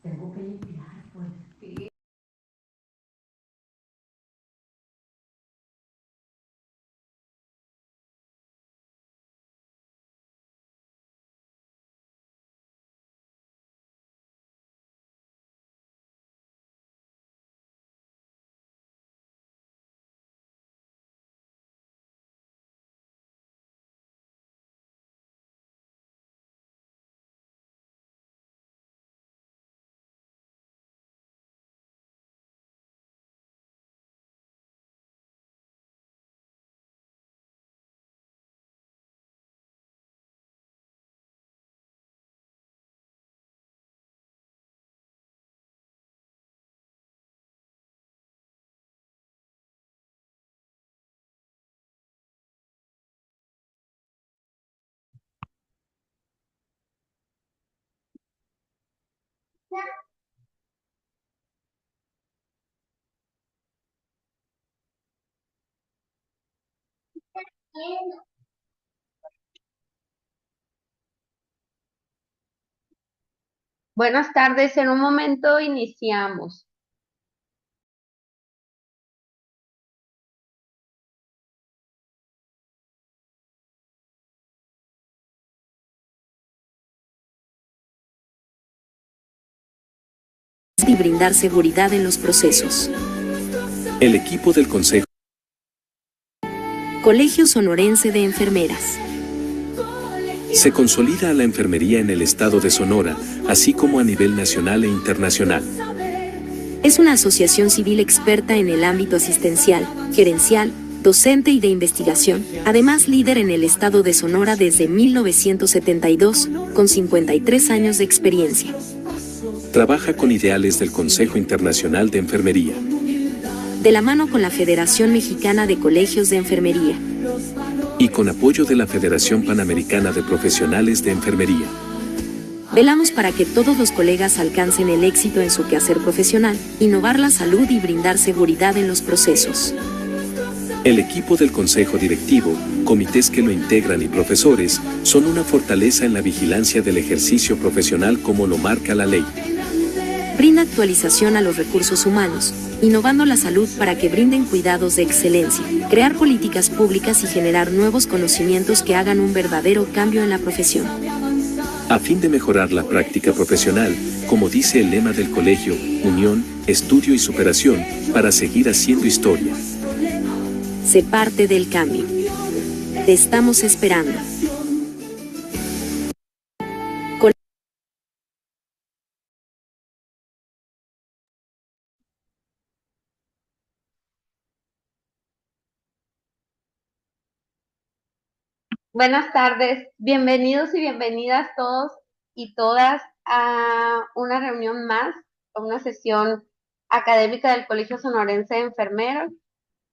Tengo que limpiar, pues. Sí. Buenas tardes, en un momento iniciamos. Y brindar seguridad en los procesos. El equipo del Consejo Colegio Sonorense de Enfermeras. se consolida a la enfermería en el estado de Sonora, así como a nivel nacional e internacional. Es una asociación civil experta en el ámbito asistencial, gerencial, docente y de investigación, además líder en el estado de Sonora desde 1972, con 53 años de experiencia. Trabaja con ideales del Consejo Internacional de Enfermería. De la mano con la Federación Mexicana de Colegios de Enfermería. Y con apoyo de la Federación Panamericana de Profesionales de Enfermería. Velamos para que todos los colegas alcancen el éxito en su quehacer profesional, innovar la salud y brindar seguridad en los procesos. El equipo del Consejo Directivo, comités que lo integran y profesores, son una fortaleza en la vigilancia del ejercicio profesional como lo marca la ley. Brinda actualización a los recursos humanos, innovando la salud para que brinden cuidados de excelencia, crear políticas públicas y generar nuevos conocimientos que hagan un verdadero cambio en la profesión. A fin de mejorar la práctica profesional, como dice el lema del colegio, unión, estudio y superación, para seguir haciendo historia. Sé parte del cambio. Te estamos esperando. Buenas tardes, bienvenidos y bienvenidas todos y todas a una reunión más, a una sesión académica del Colegio Sonorense de Enfermeros.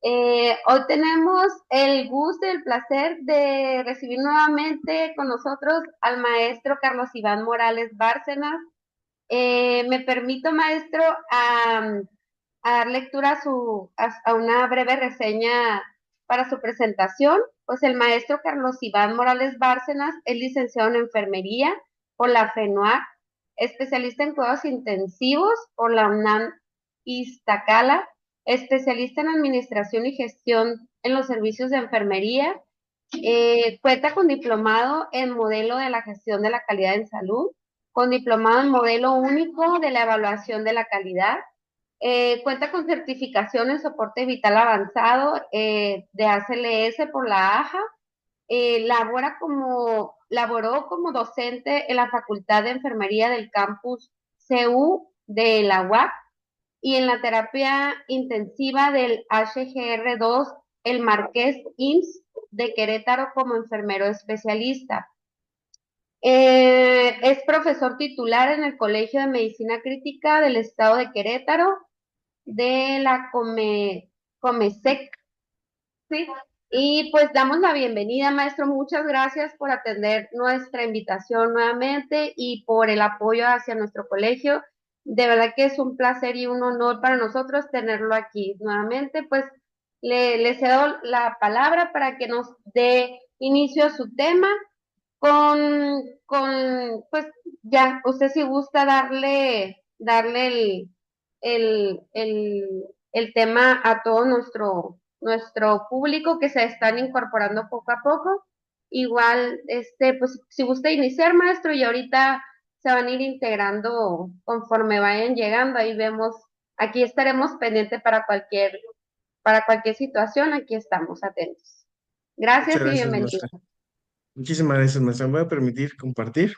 Hoy tenemos el gusto y el placer de recibir nuevamente con nosotros al maestro Carlos Iván Morales Bárcenas. Me permito, maestro, a dar lectura a una breve reseña para su presentación. Pues el maestro Carlos Iván Morales Bárcenas es licenciado en enfermería por la FENUAC, especialista en cuidados intensivos por la UNAM Iztacala, especialista en administración y gestión en los servicios de enfermería. Cuenta con diplomado en modelo de la gestión de la calidad en salud, con diplomado en modelo único de la evaluación de la calidad. Cuenta con certificación en soporte vital avanzado de ACLS por la AJA. Laboró como docente en la Facultad de Enfermería del campus CU de la UAC y en la terapia intensiva del HGR2, el Marqués IMSS de Querétaro como enfermero especialista. Es profesor titular en el Colegio de Medicina Crítica del Estado de Querétaro, de la Comesec, ¿sí? Y pues damos la bienvenida, maestro. Muchas gracias por atender nuestra invitación nuevamente y por el apoyo hacia nuestro colegio. De verdad que es un placer y un honor para nosotros tenerlo aquí nuevamente. Pues le cedo la palabra para que nos dé inicio a su tema pues ya, usted si gusta darle darle el tema a todo nuestro público que se están incorporando poco a poco. Igual, pues si gusta iniciar, maestro, y ahorita se van a ir integrando conforme vayan llegando, ahí vemos, aquí estaremos pendientes para cualquier situación, aquí estamos atentos. Muchas Gracias y gracias, bienvenido. maestra. Muchísimas gracias, maestra. Me voy a permitir compartir.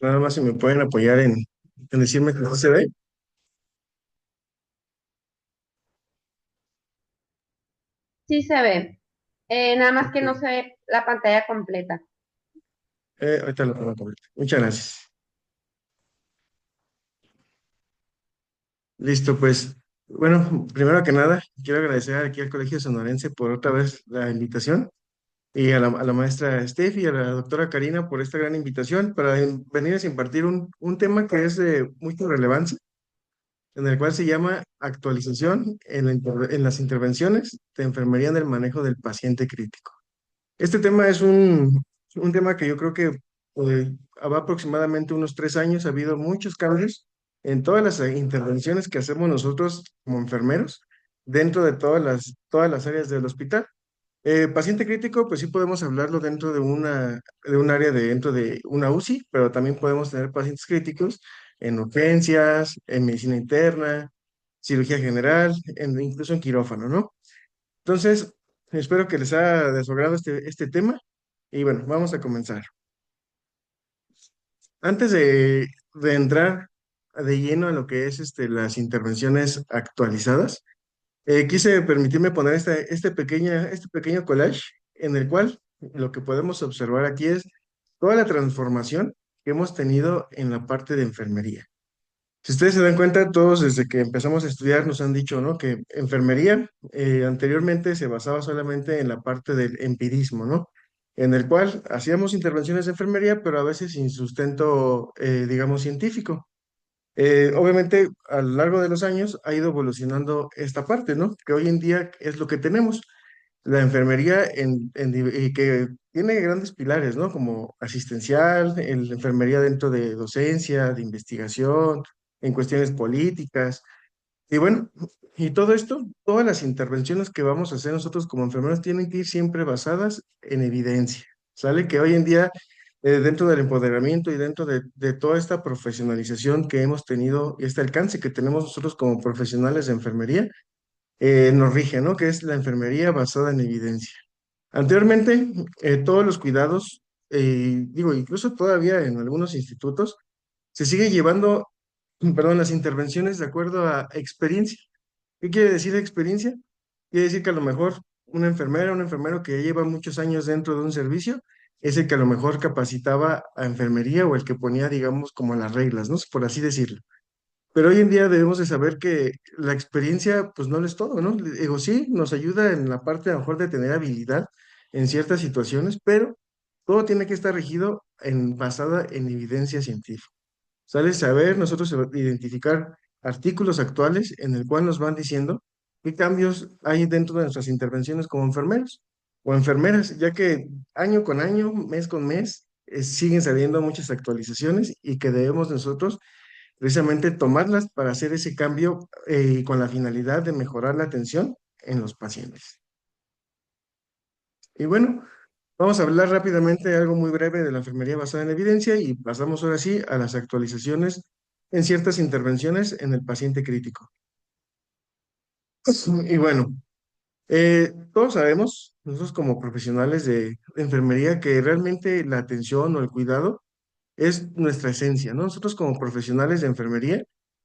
Nada más si me pueden apoyar en decirme que no se ve. Sí se ve, nada más que no Ok. se ve la pantalla completa. Ahorita lo pongo completo. Muchas gracias. Listo, pues, bueno, primero que nada, quiero agradecer aquí al Colegio Sonorense por otra vez la invitación y a la maestra Steffi y a la doctora Karina por esta gran invitación para venirles a impartir un tema que es de mucha relevancia, en el cual se llama actualización en las intervenciones de enfermería en el manejo del paciente crítico. Este tema es un tema que yo creo que va aproximadamente unos 3 años. Ha habido muchos cambios en todas las intervenciones que hacemos nosotros como enfermeros dentro de todas las áreas del hospital. Paciente crítico, pues sí podemos hablarlo dentro de un área dentro de una UCI, pero también podemos tener pacientes críticos en urgencias, en medicina interna, cirugía general, incluso en quirófano, ¿no? Entonces, espero que les haya de su agrado este tema. Y bueno, vamos a comenzar. Antes de entrar de lleno a lo que es las intervenciones actualizadas, quise permitirme poner este pequeño collage en el cual lo que podemos observar aquí es toda la transformación que hemos tenido en la parte de enfermería. Si ustedes se dan cuenta, todos desde que empezamos a estudiar nos han dicho, ¿no? Que enfermería anteriormente se basaba solamente en la parte del empirismo, ¿no? En el cual hacíamos intervenciones de enfermería, pero a veces sin sustento, digamos, científico. Obviamente, a lo largo de los años ha ido evolucionando esta parte, ¿no? Que hoy en día es lo que tenemos. La enfermería y que tiene grandes pilares, ¿no? Como asistencial, la enfermería dentro de docencia, de investigación, en cuestiones políticas. Y bueno, y todo esto, todas las intervenciones que vamos a hacer nosotros como enfermeros tienen que ir siempre basadas en evidencia. ¿Sale? Que hoy en día, dentro del empoderamiento y dentro de toda esta profesionalización que hemos tenido y este alcance que tenemos nosotros como profesionales de enfermería, nos rige, ¿no? Que es la enfermería basada en evidencia. Anteriormente, todos los cuidados, digo, incluso todavía en algunos institutos, se sigue llevando, perdón, las intervenciones de acuerdo a experiencia. ¿Qué quiere decir experiencia? Quiere decir que a lo mejor una enfermera, un enfermero que ya lleva muchos años dentro de un servicio, es el que a lo mejor capacitaba a enfermería o el que ponía, digamos, como las reglas, ¿no? Por así decirlo. Pero hoy en día debemos de saber que la experiencia, pues no lo es todo, ¿no? Digo, sí, nos ayuda en la parte a lo mejor de tener habilidad en ciertas situaciones, pero todo tiene que estar regido basada en evidencia científica. ¿Sale? Saber nosotros identificar artículos actuales en el cual nos van diciendo qué cambios hay dentro de nuestras intervenciones como enfermeros o enfermeras, ya que año con año, mes con mes, siguen saliendo muchas actualizaciones y que debemos nosotros precisamente tomarlas para hacer ese cambio con la finalidad de mejorar la atención en los pacientes. Y bueno, vamos a hablar rápidamente de algo muy breve de la enfermería basada en evidencia y pasamos ahora sí a las actualizaciones en ciertas intervenciones en el paciente crítico. Y bueno, todos sabemos, nosotros como profesionales de enfermería, que realmente la atención o el cuidado es nuestra esencia, ¿no? Nosotros como profesionales de enfermería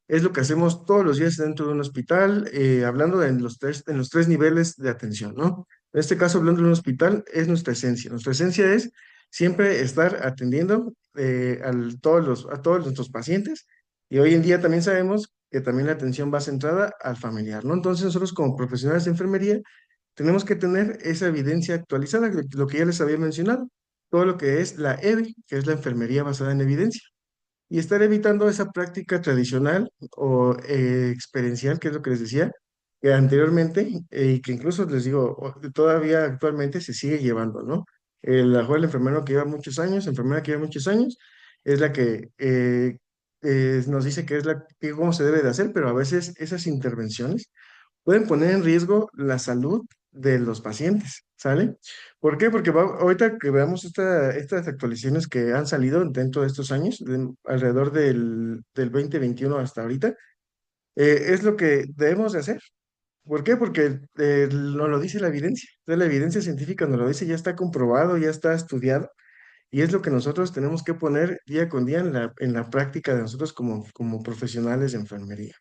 es lo que hacemos todos los días dentro de un hospital, hablando de en los tres niveles de atención, ¿no? En este caso, hablando de un hospital, es nuestra esencia. Nuestra esencia es siempre estar atendiendo a todos nuestros pacientes y hoy en día también sabemos que también la atención va centrada al familiar, ¿no? Entonces nosotros como profesionales de enfermería tenemos que tener esa evidencia actualizada, lo que ya les había mencionado, todo lo que es la EVE, que es la enfermería basada en evidencia, y estar evitando esa práctica tradicional o experiencial, que es lo que les decía, que anteriormente, y que incluso les digo, todavía actualmente se sigue llevando, ¿no? La mejor el enfermero que lleva muchos años, enfermera que lleva muchos años, es la que nos dice que es cómo se debe de hacer, pero a veces esas intervenciones pueden poner en riesgo la salud de los pacientes, ¿sale? ¿Por qué? Porque ahorita que veamos estas actualizaciones que han salido dentro de estos años, alrededor del 2021 hasta ahorita, es lo que debemos de hacer. ¿Por qué? Porque nos lo dice la evidencia. Entonces, la evidencia científica nos lo dice, ya está comprobado, ya está estudiado, y es lo que nosotros tenemos que poner día con día en la práctica de nosotros como profesionales de enfermería.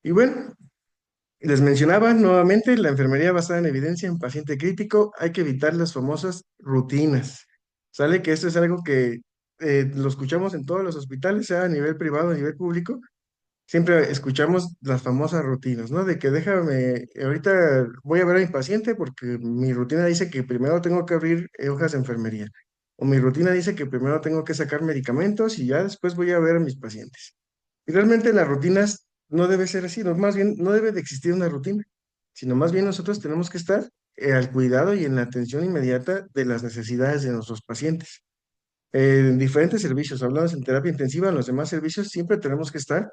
Y bueno, les mencionaba nuevamente la enfermería basada en evidencia en paciente crítico. Hay que evitar las famosas rutinas. Sale que esto es algo que lo escuchamos en todos los hospitales, sea a nivel privado, a nivel público. Siempre escuchamos las famosas rutinas, ¿no? De que déjame, ahorita voy a ver a mi paciente porque mi rutina dice que primero tengo que abrir hojas de enfermería. O mi rutina dice que primero tengo que sacar medicamentos y ya después voy a ver a mis pacientes. Y realmente las rutinas no debe ser así, no, más bien no debe de existir una rutina, sino más bien nosotros tenemos que estar al cuidado y en la atención inmediata de las necesidades de nuestros pacientes. En diferentes servicios, hablamos en terapia intensiva, en los demás servicios, siempre tenemos que estar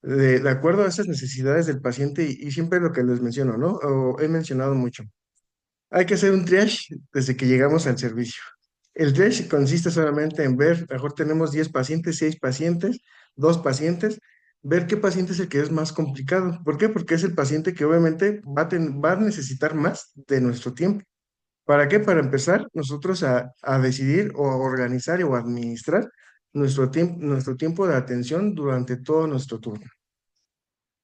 de acuerdo a esas necesidades del paciente y siempre lo que les menciono, ¿no? O he mencionado mucho. Hay que hacer un triage desde que llegamos al servicio. El triage consiste solamente en ver, mejor tenemos 10 pacientes, 6 pacientes, 2 pacientes, ver qué paciente es el que es más complicado. ¿Por qué? Porque es el paciente que obviamente va a necesitar más de nuestro tiempo. ¿Para qué? Para empezar nosotros a decidir o a organizar o administrar nuestro tiempo de atención durante todo nuestro turno.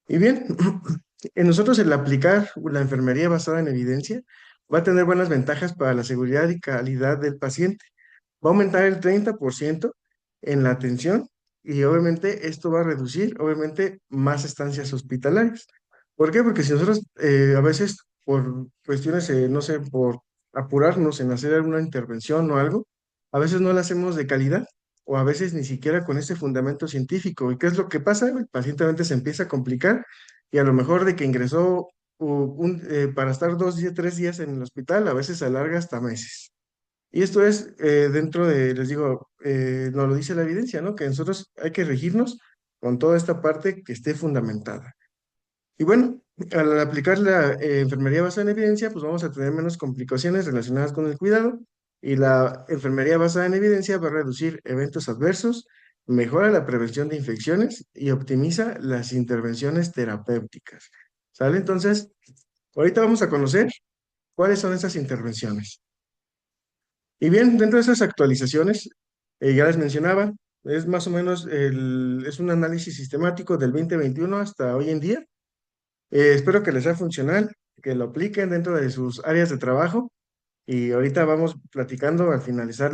Y bien, en nosotros el aplicar la enfermería basada en evidencia va a tener buenas ventajas para la seguridad y calidad del paciente. Va a aumentar el 30% en la atención y obviamente esto va a reducir, obviamente, más estancias hospitalarias. ¿Por qué? Porque si nosotros a veces por cuestiones, no sé, por apurarnos en hacer alguna intervención o algo, a veces no la hacemos de calidad o a veces ni siquiera con ese fundamento científico. ¿Y qué es lo que pasa? El paciente obviamente se empieza a complicar y a lo mejor de que ingresó para estar 2 días, 3 días en el hospital, a veces se alarga hasta meses. Y esto es dentro de, les digo, nos lo dice la evidencia, ¿no? Que nosotros hay que regirnos con toda esta parte que esté fundamentada. Y bueno, al aplicar la enfermería basada en evidencia, pues vamos a tener menos complicaciones relacionadas con el cuidado y la enfermería basada en evidencia va a reducir eventos adversos, mejora la prevención de infecciones y optimiza las intervenciones terapéuticas. ¿Sale? Entonces, ahorita vamos a conocer cuáles son esas intervenciones. Y bien, dentro de esas actualizaciones, ya les mencionaba, es más o menos es un análisis sistemático del 2021 hasta hoy en día. Espero que les sea funcional, que lo apliquen dentro de sus áreas de trabajo y ahorita vamos platicando al finalizar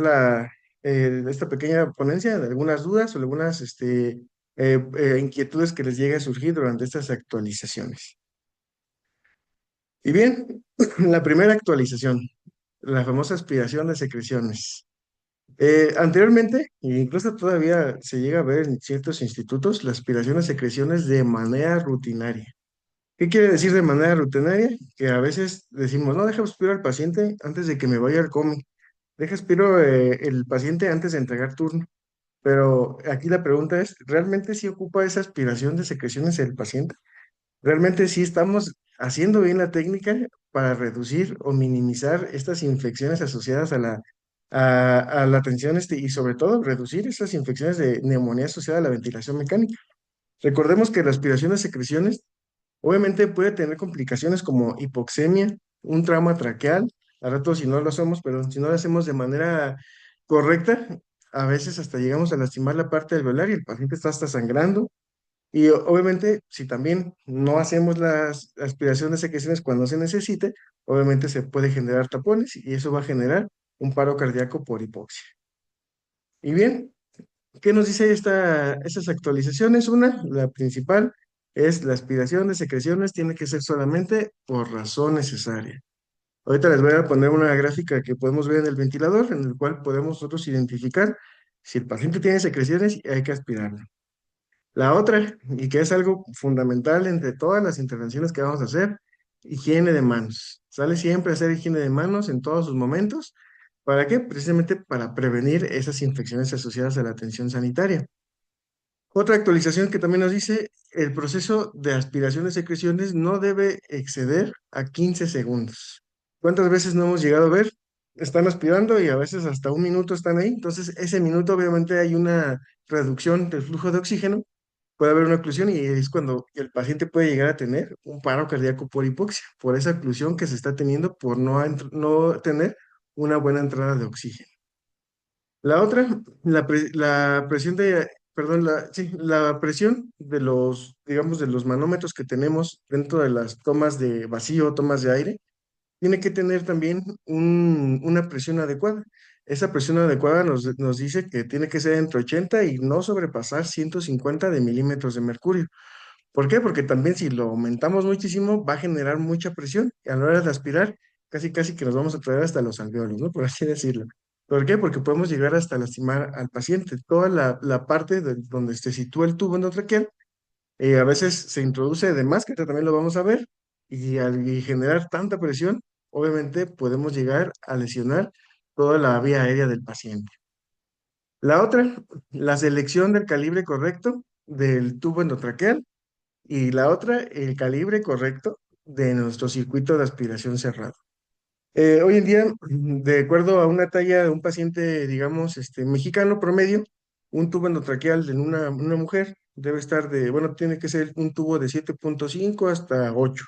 esta pequeña ponencia de algunas dudas o algunas inquietudes que les llegue a surgir durante estas actualizaciones. Y bien, la primera actualización, la famosa aspiración de secreciones. Anteriormente, e incluso todavía se llega a ver en ciertos institutos, la aspiración de secreciones de manera rutinaria. ¿Qué quiere decir de manera rutinaria? Que a veces decimos, no, deja aspirar al paciente antes de que me vaya al cómic, deja aspiro el paciente antes de entregar turno. Pero aquí la pregunta es, ¿realmente sí ocupa esa aspiración de secreciones el paciente? ¿Realmente sí estamos haciendo bien la técnica para reducir o minimizar estas infecciones asociadas a la atención y sobre todo reducir esas infecciones de neumonía asociada a la ventilación mecánica? Recordemos que la aspiración de secreciones obviamente puede tener complicaciones como hipoxemia, un trauma traqueal, a ratos si no lo hacemos, pero si no lo hacemos de manera correcta, a veces hasta llegamos a lastimar la parte alveolar y el paciente está hasta sangrando. Y obviamente, si también no hacemos la aspiración de secreciones cuando se necesite, obviamente se puede generar tapones y eso va a generar un paro cardíaco por hipoxia. Y bien, ¿qué nos dice estas actualizaciones? Una, la principal, es la aspiración de secreciones tiene que ser solamente por razón necesaria. Ahorita les voy a poner una gráfica que podemos ver en el ventilador, en el cual podemos nosotros identificar si el paciente tiene secreciones y hay que aspirarlo. La otra, y que es algo fundamental entre todas las intervenciones que vamos a hacer, higiene de manos. Sale siempre a hacer higiene de manos en todos sus momentos. ¿Para qué? Precisamente para prevenir esas infecciones asociadas a la atención sanitaria. Otra actualización que también nos dice, el proceso de aspiración de secreciones no debe exceder a 15 segundos. ¿Cuántas veces no hemos llegado a ver? Están aspirando y a veces hasta un minuto están ahí. Entonces, ese minuto obviamente hay una reducción del flujo de oxígeno, puede haber una oclusión y es cuando el paciente puede llegar a tener un paro cardíaco por hipoxia, por esa oclusión que se está teniendo por no tener una buena entrada de oxígeno. La otra, la presión perdón, sí, la presión de los, digamos, de los manómetros que tenemos dentro de las tomas de vacío, tomas de aire, tiene que tener también una presión adecuada. Esa presión adecuada nos dice que tiene que ser entre 80 y no sobrepasar 150 de milímetros de mercurio. ¿Por qué? Porque también si lo aumentamos muchísimo va a generar mucha presión y a la hora de aspirar casi casi que nos vamos a traer hasta los alveolos, ¿no? Por así decirlo. ¿Por qué? Porque podemos llegar hasta lastimar al paciente. Toda la parte donde se sitúa el tubo endotraqueal, a veces se introduce de más, que ahorita también lo vamos a ver, y generar tanta presión, obviamente podemos llegar a lesionar toda la vía aérea del paciente. La otra, la selección del calibre correcto del tubo endotraqueal y la otra, el calibre correcto de nuestro circuito de aspiración cerrado. Hoy en día, de acuerdo a una talla de un paciente, digamos, mexicano promedio, un tubo endotraqueal en una mujer debe estar bueno, tiene que ser un tubo de 7.5 hasta 8.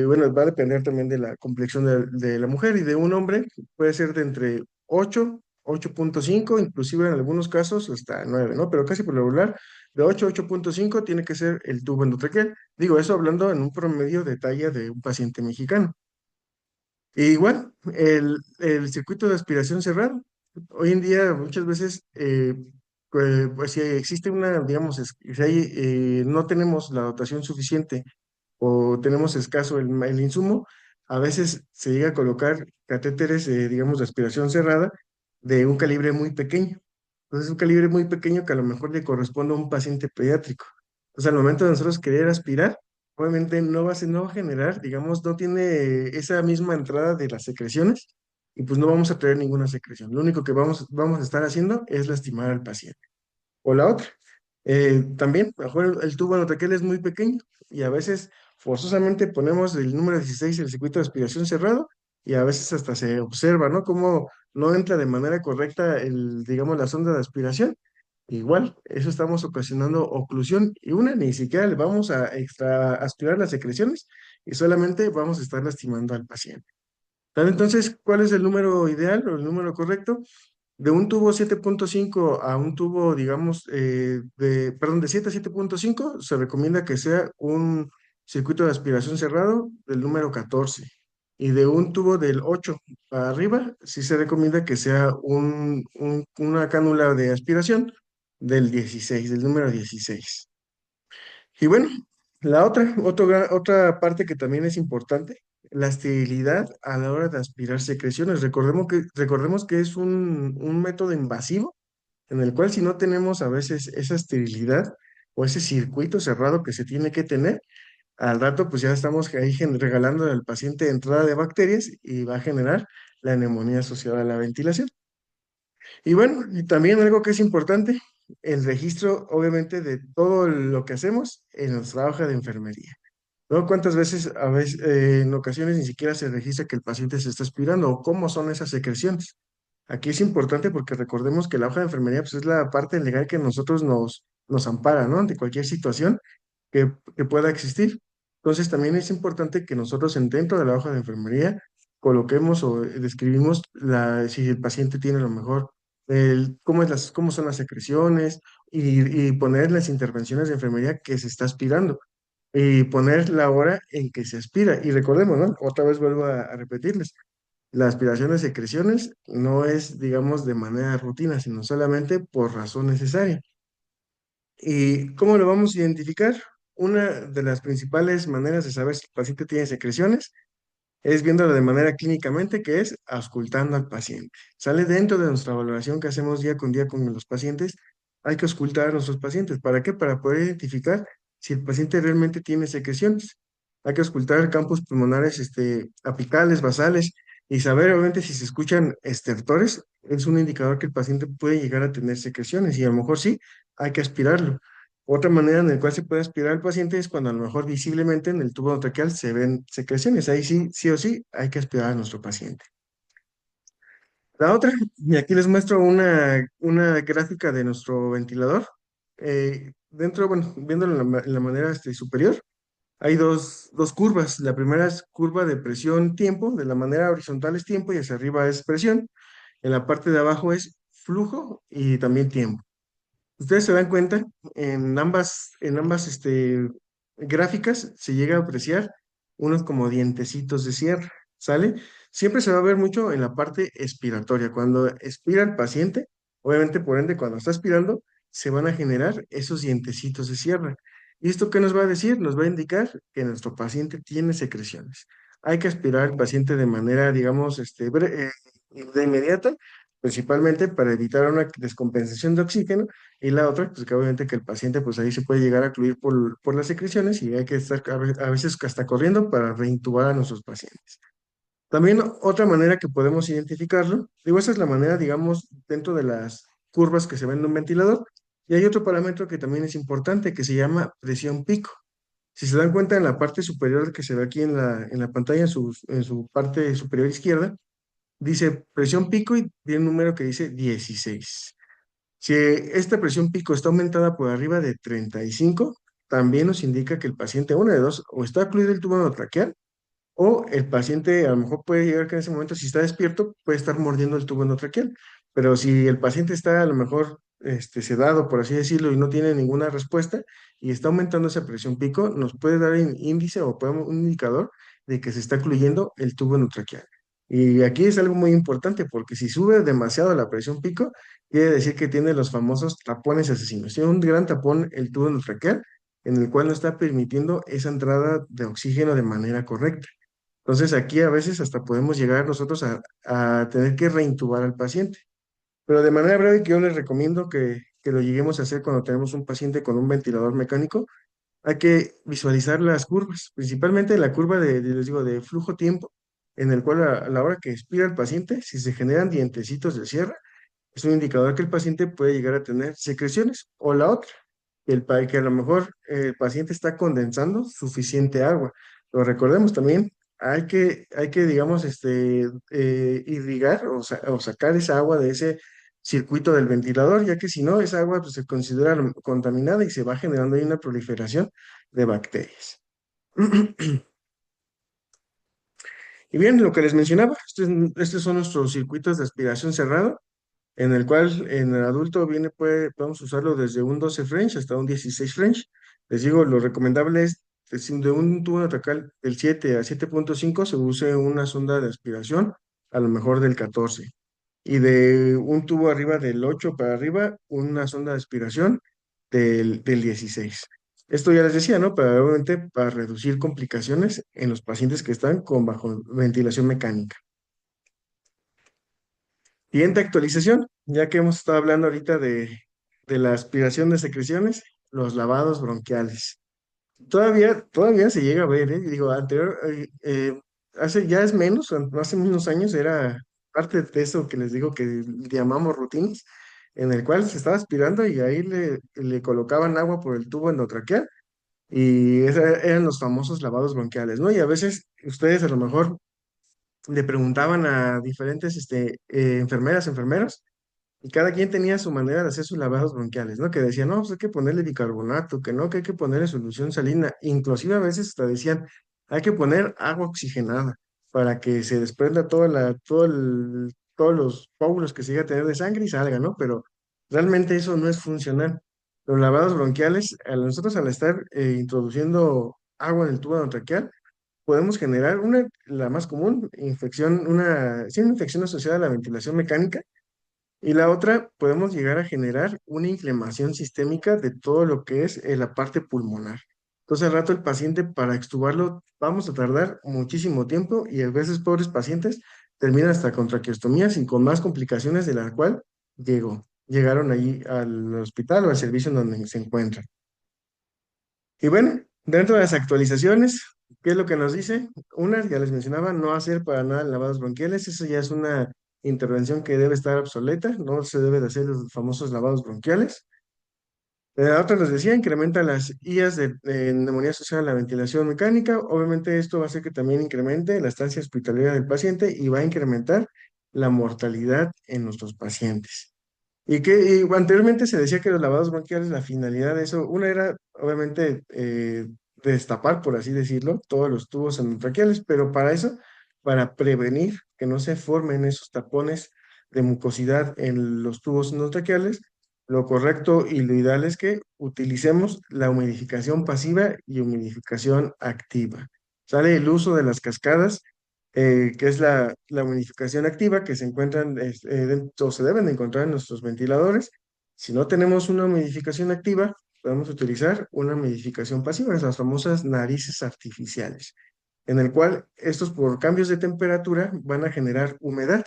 Bueno, va a depender también de la complexión de la mujer y de un hombre, puede ser de entre 8, 8.5, inclusive en algunos casos hasta 9, ¿no? Pero casi por lo regular, de 8 a 8.5 tiene que ser el tubo endotraqueal. Digo, eso hablando en un promedio de talla de un paciente mexicano. E igual, el circuito de aspiración cerrado. Hoy en día muchas veces, pues si existe una, digamos, si no tenemos la dotación suficiente o tenemos escaso el insumo, a veces se llega a colocar catéteres, digamos, de aspiración cerrada de un calibre muy pequeño. Entonces, un calibre muy pequeño que a lo mejor le corresponde a un paciente pediátrico. Entonces, al momento de nosotros querer aspirar, obviamente no va a generar, digamos, no tiene esa misma entrada de las secreciones y pues no vamos a tener ninguna secreción. Lo único que vamos a estar haciendo es lastimar al paciente. O la otra. También, a lo mejor el tubo endotraqueal es muy pequeño y a veces forzosamente ponemos el número 16 en el circuito de aspiración cerrado y a veces hasta se observa, ¿no? Cómo no entra de manera correcta digamos, la sonda de aspiración. Igual, eso estamos ocasionando oclusión y ni siquiera le vamos a extra aspirar las secreciones y solamente vamos a estar lastimando al paciente. Entonces, ¿cuál es el número ideal o el número correcto? De un tubo 7.5 a un tubo, digamos, perdón, de 7 a 7.5, se recomienda que sea un circuito de aspiración cerrado del número 14. Y de un tubo del 8 para arriba, sí se recomienda que sea una cánula de aspiración del 16, del número 16. Y bueno, otra parte que también es importante, la esterilidad a la hora de aspirar secreciones. Recordemos que es un método invasivo en el cual si no tenemos a veces esa esterilidad o ese circuito cerrado que se tiene que tener, al rato pues ya estamos ahí regalando al paciente entrada de bacterias y va a generar la neumonía asociada a la ventilación. Y bueno, y también algo que es importante, el registro, obviamente, de todo lo que hacemos en nuestra hoja de enfermería. ¿No? ¿Cuántas veces, en ocasiones ni siquiera se registra que el paciente se está aspirando o cómo son esas secreciones? Aquí es importante porque recordemos que la hoja de enfermería pues, es la parte legal que nosotros nos ampara, ¿no? Ante cualquier situación que pueda existir. Entonces, también es importante que nosotros dentro de la hoja de enfermería coloquemos o describimos si el paciente tiene a lo mejor cómo son las secreciones y poner las intervenciones de enfermería que se está aspirando y poner la hora en que se aspira. Y recordemos, ¿no? Otra vez vuelvo a repetirles, la aspiración de secreciones no es, digamos, de manera rutina, sino solamente por razón necesaria. ¿Y cómo lo vamos a identificar? Una de las principales maneras de saber si el paciente tiene secreciones es viéndolo de manera clínicamente, que es auscultando al paciente. Sale dentro de nuestra valoración que hacemos día con los pacientes, hay que auscultar a nuestros pacientes. ¿Para qué? Para poder identificar si el paciente realmente tiene secreciones. Hay que auscultar campos pulmonares apicales, basales, y saber obviamente si se escuchan estertores, es un indicador que el paciente puede llegar a tener secreciones y a lo mejor sí, hay que aspirarlo. Otra manera en la cual se puede aspirar al paciente es cuando a lo mejor visiblemente en el tubo traqueal se ven secreciones. Ahí sí, sí o sí, hay que aspirar a nuestro paciente. La otra, y aquí les muestro una gráfica de nuestro ventilador. Dentro, bueno, viéndolo en la manera superior, hay dos curvas. La primera es curva de presión-tiempo, de la manera horizontal es tiempo y hacia arriba es presión. En la parte de abajo es flujo y también tiempo. Ustedes se dan cuenta, en ambas gráficas se llega a apreciar unos como dientecitos de sierra, ¿sale? Siempre se va a ver mucho en la parte expiratoria. Cuando expira el paciente, obviamente por ende cuando está expirando, se van a generar esos dientecitos de sierra. ¿Y esto qué nos va a decir? Nos va a indicar que nuestro paciente tiene secreciones. Hay que aspirar al paciente de manera, digamos, de inmediata, principalmente para evitar una descompensación de oxígeno y la otra, pues que obviamente que el paciente, pues ahí se puede llegar a ocluir por las secreciones y hay que estar a veces hasta corriendo para reintubar a nuestros pacientes. También otra manera que podemos identificarlo, digo, esa es la manera, digamos, dentro de las curvas que se ven en un ventilador. Y hay otro parámetro que también es importante, que se llama presión pico. Si se dan cuenta en la parte superior que se ve aquí en la pantalla, en su parte superior izquierda, dice presión pico y tiene un número que dice 16. Si esta presión pico está aumentada por arriba de 35, también nos indica que el paciente, una de dos, o está ocluido el tubo endotraqueal, o el paciente a lo mejor puede llegar que en ese momento, si está despierto, puede estar mordiendo el tubo endotraqueal. Pero si el paciente está a lo mejor sedado, por así decirlo, y no tiene ninguna respuesta, y está aumentando esa presión pico, nos puede dar un índice o un indicador de que se está ocluyendo el tubo endotraqueal. Y aquí es algo muy importante, porque si sube demasiado la presión pico, quiere decir que tiene los famosos tapones asesinos. Tiene un gran tapón el tubo endotraqueal, en el cual no está permitiendo esa entrada de oxígeno de manera correcta. Entonces aquí a veces hasta podemos llegar nosotros a tener que reintubar al paciente. Pero de manera breve que yo les recomiendo que lo lleguemos a hacer cuando tenemos un paciente con un ventilador mecánico, hay que visualizar las curvas, principalmente la curva les digo, de flujo-tiempo, en el cual a la hora que expira el paciente, si se generan dientecitos de sierra, es un indicador que el paciente puede llegar a tener secreciones. O la otra, que a lo mejor el paciente está condensando suficiente agua. Pero recordemos también, hay que digamos, irrigar o sacar esa agua de ese circuito del ventilador, ya que si no, esa agua pues, se considera contaminada y se va generando ahí una proliferación de bacterias. Y bien, lo que les mencionaba, estos son nuestros circuitos de aspiración cerrado en el cual en el adulto podemos usarlo desde un 12 French hasta un 16 French. Les digo, lo recomendable es de un tubo tracal del 7 a 7.5 se use una sonda de aspiración, a lo mejor del 14. Y de un tubo arriba del 8 para arriba, una sonda de aspiración del 16. Esto ya les decía, ¿no? Obviamente para reducir complicaciones en los pacientes que están con bajo ventilación mecánica. Siguiente actualización, ya que hemos estado hablando ahorita de la aspiración de secreciones, los lavados bronquiales. Todavía se llega a ver, ¿eh? Digo, ya es menos, hace unos años era parte de eso que les digo que llamamos rutinas, en el cual se estaba aspirando y ahí le colocaban agua por el tubo endotraqueal y eran los famosos lavados bronquiales, ¿no? Y a veces ustedes a lo mejor le preguntaban a diferentes enfermeras, enfermeros, y cada quien tenía su manera de hacer sus lavados bronquiales, ¿no? Que decían, no, pues hay que ponerle bicarbonato, que no, que hay que ponerle solución salina. Inclusive a veces hasta decían, hay que poner agua oxigenada para que se desprenda todos los coágulos que se llega a tener de sangre y salga, ¿no? Pero realmente eso no es funcional. Los lavados bronquiales, nosotros al estar introduciendo agua en el tubo traqueal, podemos generar la más común, sí, una infección asociada a la ventilación mecánica, y la otra, podemos llegar a generar una inflamación sistémica de todo lo que es la parte pulmonar. Entonces, al rato el paciente, para extubarlo, vamos a tardar muchísimo tiempo y a veces pobres pacientes terminan hasta con traqueostomías y con más complicaciones de la cual llegó. llegaron allí al hospital o al servicio en donde se encuentran. Y bueno, dentro de las actualizaciones, ¿qué es lo que nos dice? Una, ya les mencionaba, no hacer para nada lavados bronquiales, eso ya es una intervención que debe estar obsoleta, no se debe de hacer los famosos lavados bronquiales. Otra nos decía, incrementa las IAs de neumonía asociada a la ventilación mecánica. Obviamente esto va a hacer que también incremente la estancia hospitalaria del paciente y va a incrementar la mortalidad en nuestros pacientes. Y anteriormente se decía que los lavados bronquiales, la finalidad de eso, una era obviamente destapar, por así decirlo, todos los tubos endotraqueales, pero para eso, para prevenir que no se formen esos tapones de mucosidad en los tubos endotraqueales, lo correcto y lo ideal es que utilicemos la humidificación pasiva y humidificación activa. Sale el uso de las cascadas, que es la humidificación activa que se encuentran o se deben de encontrar en nuestros ventiladores. Si no tenemos una humidificación activa, podemos utilizar una humidificación pasiva, las famosas narices artificiales, en el cual estos por cambios de temperatura van a generar humedad.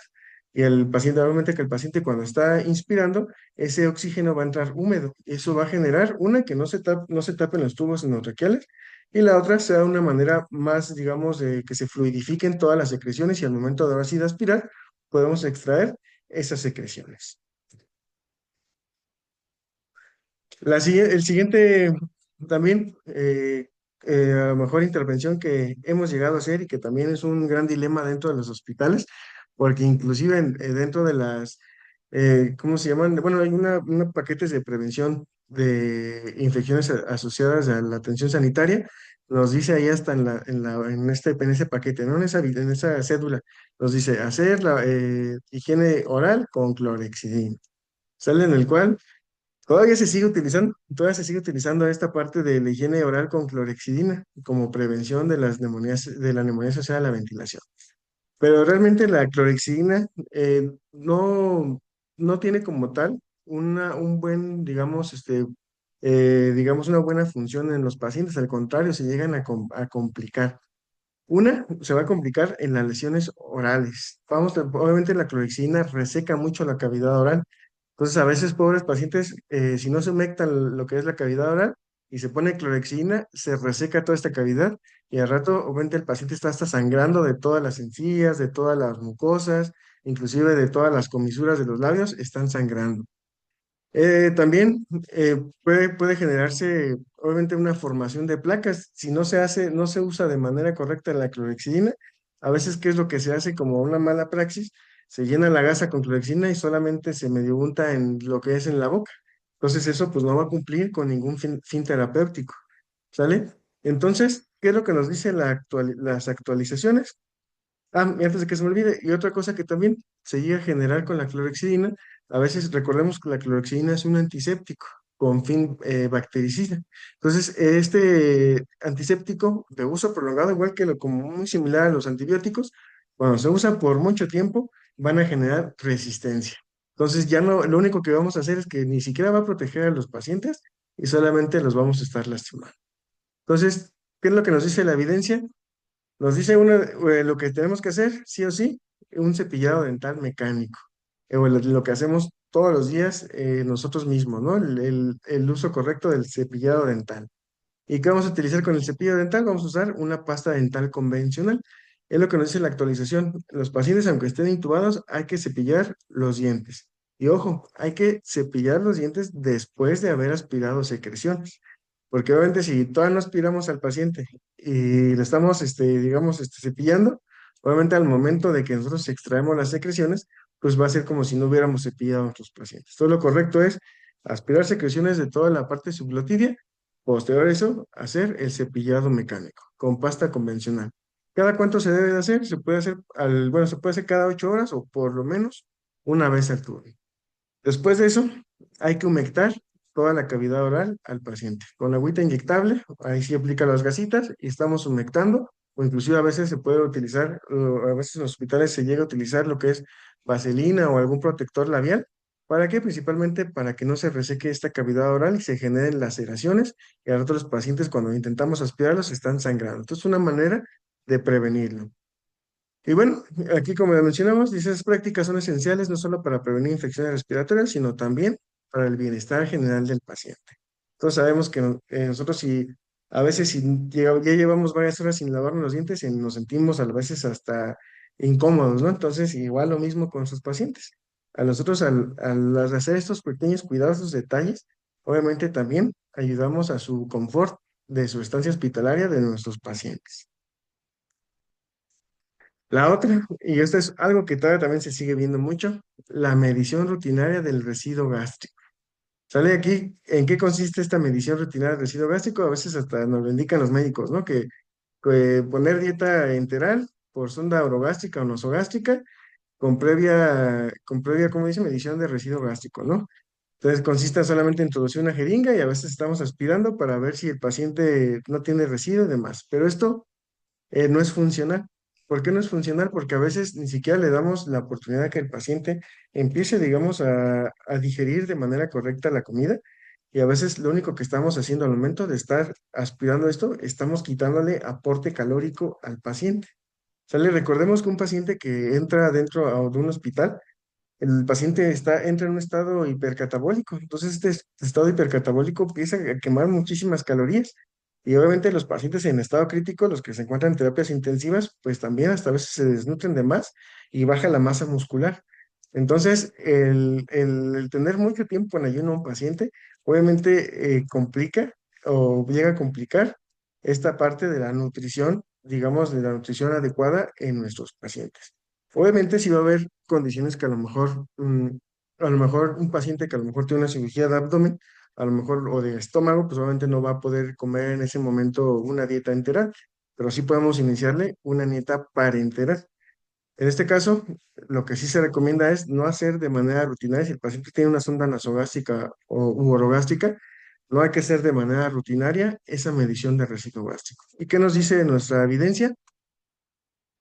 Y el paciente, obviamente que el paciente cuando está inspirando, ese oxígeno va a entrar húmedo. Eso va a generar una que no se tapen los tubos endotraqueales y la otra sea una manera más, digamos, de que se fluidifiquen todas las secreciones y al momento de ahora sí de aspirar, podemos extraer esas secreciones. El siguiente también, a lo mejor intervención que hemos llegado a hacer y que también es un gran dilema dentro de los hospitales, porque inclusive dentro de las, ¿cómo se llaman? Bueno, hay unos paquetes de prevención de infecciones asociadas a la atención sanitaria, nos dice ahí hasta en ese paquete, ¿no? En esa cédula, nos dice hacer la higiene oral con clorexidina. Sale en el cual todavía se sigue utilizando esta parte de la higiene oral con clorexidina como prevención de las neumonías, de la neumonía asociada a la ventilación. Pero realmente la clorexidina no tiene como tal un buen, digamos, digamos, una buena función en los pacientes. Al contrario, se llegan a complicar. Una, se va a complicar en las lesiones orales. Obviamente la clorexidina reseca mucho la cavidad oral. Entonces, a veces, pobres pacientes, si no se humectan lo que es la cavidad oral y se pone clorexidina, se reseca toda esta cavidad y al rato, obviamente, el paciente está hasta sangrando de todas las encías, de todas las mucosas, inclusive de todas las comisuras de los labios, están sangrando. También puede generarse, obviamente, una formación de placas. Si no se usa de manera correcta la clorexidina, a veces, ¿qué es lo que se hace como una mala praxis? Se llena la gasa con clorexidina y solamente se medio unta en lo que es en la boca. Entonces, eso pues no va a cumplir con ningún fin terapéutico. ¿Sale? Entonces, ¿qué es lo que nos dicen las actualizaciones? Y antes de que se me olvide, y otra cosa que también se llega a generar con la clorexidina, a veces recordemos que la clorexidina es un antiséptico con fin bactericida. Entonces, este antiséptico de uso prolongado, igual que como muy similar a los antibióticos, cuando se usa por mucho tiempo, van a generar resistencia. Entonces, ya no, lo único que vamos a hacer es que ni siquiera va a proteger a los pacientes y solamente los vamos a estar lastimando. Entonces, ¿qué es lo que nos dice la evidencia? Nos dice lo que tenemos que hacer, sí o sí, un cepillado dental mecánico. O lo que hacemos todos los días nosotros mismos, ¿no? El uso correcto del cepillado dental. ¿Y qué vamos a utilizar con el cepillo dental? Vamos a usar una pasta dental convencional. Es lo que nos dice la actualización. Los pacientes, aunque estén intubados, hay que cepillar los dientes. Y ojo, hay que cepillar los dientes después de haber aspirado secreciones. Porque obviamente si todavía no aspiramos al paciente y lo estamos, digamos, cepillando, obviamente al momento de que nosotros extraemos las secreciones, pues va a ser como si no hubiéramos cepillado a nuestros pacientes. Todo lo correcto es aspirar secreciones de toda la parte subglotidia. Posterior a eso, hacer el cepillado mecánico con pasta convencional. ¿Cada cuánto se debe de hacer? Se puede hacer bueno, se puede hacer cada 8 horas o por lo menos una vez al turno. Después de eso, hay que humectar toda la cavidad oral al paciente. Con agüita inyectable, ahí sí aplica las gasitas y estamos humectando, o inclusive a veces se puede utilizar, a veces en los hospitales se llega a utilizar lo que es vaselina o algún protector labial. ¿Para qué? Principalmente para que no se reseque esta cavidad oral y se generen laceraciones y a otros pacientes cuando intentamos aspirarlos están sangrando. Entonces, es una manera de prevenirlo. Y bueno, aquí como ya mencionamos, dice, esas prácticas son esenciales no solo para prevenir infecciones respiratorias, sino también para el bienestar general del paciente. Todos sabemos que nosotros si a veces si ya llevamos varias horas sin lavarnos los dientes, nos sentimos a veces hasta incómodos, ¿no? Entonces, igual lo mismo con sus pacientes. A nosotros al hacer estos pequeños cuidados, estos detalles, obviamente también ayudamos a su confort de su estancia hospitalaria de nuestros pacientes. La otra, y esto es algo que todavía también se sigue viendo mucho, la medición rutinaria del residuo gástrico. Sale aquí en qué consiste esta medición rutinaria del residuo gástrico. A veces hasta nos lo indican los médicos, ¿no? Que poner dieta enteral por sonda orogástrica o nosogástrica con previa, como dice, medición de residuo gástrico, ¿no? Entonces consiste solamente en introducir una jeringa y a veces estamos aspirando para ver si el paciente no tiene residuo y demás. Pero esto no es funcional. ¿Por qué no es funcional? Porque a veces ni siquiera le damos la oportunidad a que el paciente empiece, digamos, a digerir de manera correcta la comida. Y a veces lo único que estamos haciendo al momento de estar aspirando esto, estamos quitándole aporte calórico al paciente. ¿Sale? Recordemos que un paciente que entra dentro de un hospital, el paciente entra en un estado hipercatabólico. Entonces, este estado hipercatabólico empieza a quemar muchísimas calorías. Y obviamente los pacientes en estado crítico, los que se encuentran en terapias intensivas, pues también hasta a veces se desnutren de más y baja la masa muscular. Entonces, el tener mucho tiempo en ayuno a un paciente, obviamente complica o llega a complicar esta parte de la nutrición, digamos, de la nutrición adecuada en nuestros pacientes. Obviamente sí va a haber condiciones que a lo mejor un paciente que a lo mejor tiene una cirugía de abdomen, a lo mejor o de estómago, pues obviamente no va a poder comer en ese momento una dieta enteral, pero sí podemos iniciarle una dieta parenteral. En este caso, lo que sí se recomienda es no hacer de manera rutinaria. Si el paciente tiene una sonda nasogástrica u orogástrica, no hay que hacer de manera rutinaria esa medición de residuo gástrico. ¿Y qué nos dice nuestra evidencia?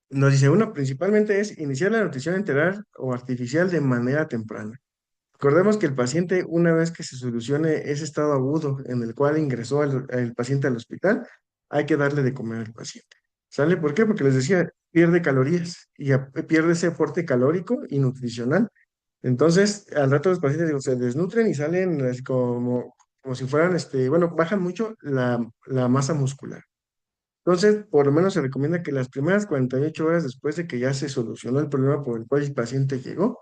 Nos dice, uno, principalmente es iniciar la nutrición enteral o artificial de manera temprana. Recordemos que el paciente, una vez que se solucione ese estado agudo en el cual ingresó el paciente al hospital, hay que darle de comer al paciente. ¿Sale? ¿Por qué? Porque les decía, pierde calorías y pierde ese aporte calórico y nutricional. Entonces, al rato los pacientes digo, se desnutren y salen así como si fueran, bueno, bajan mucho la masa muscular. Entonces, por lo menos se recomienda que las primeras 48 horas después de que ya se solucionó el problema por el cual el paciente llegó,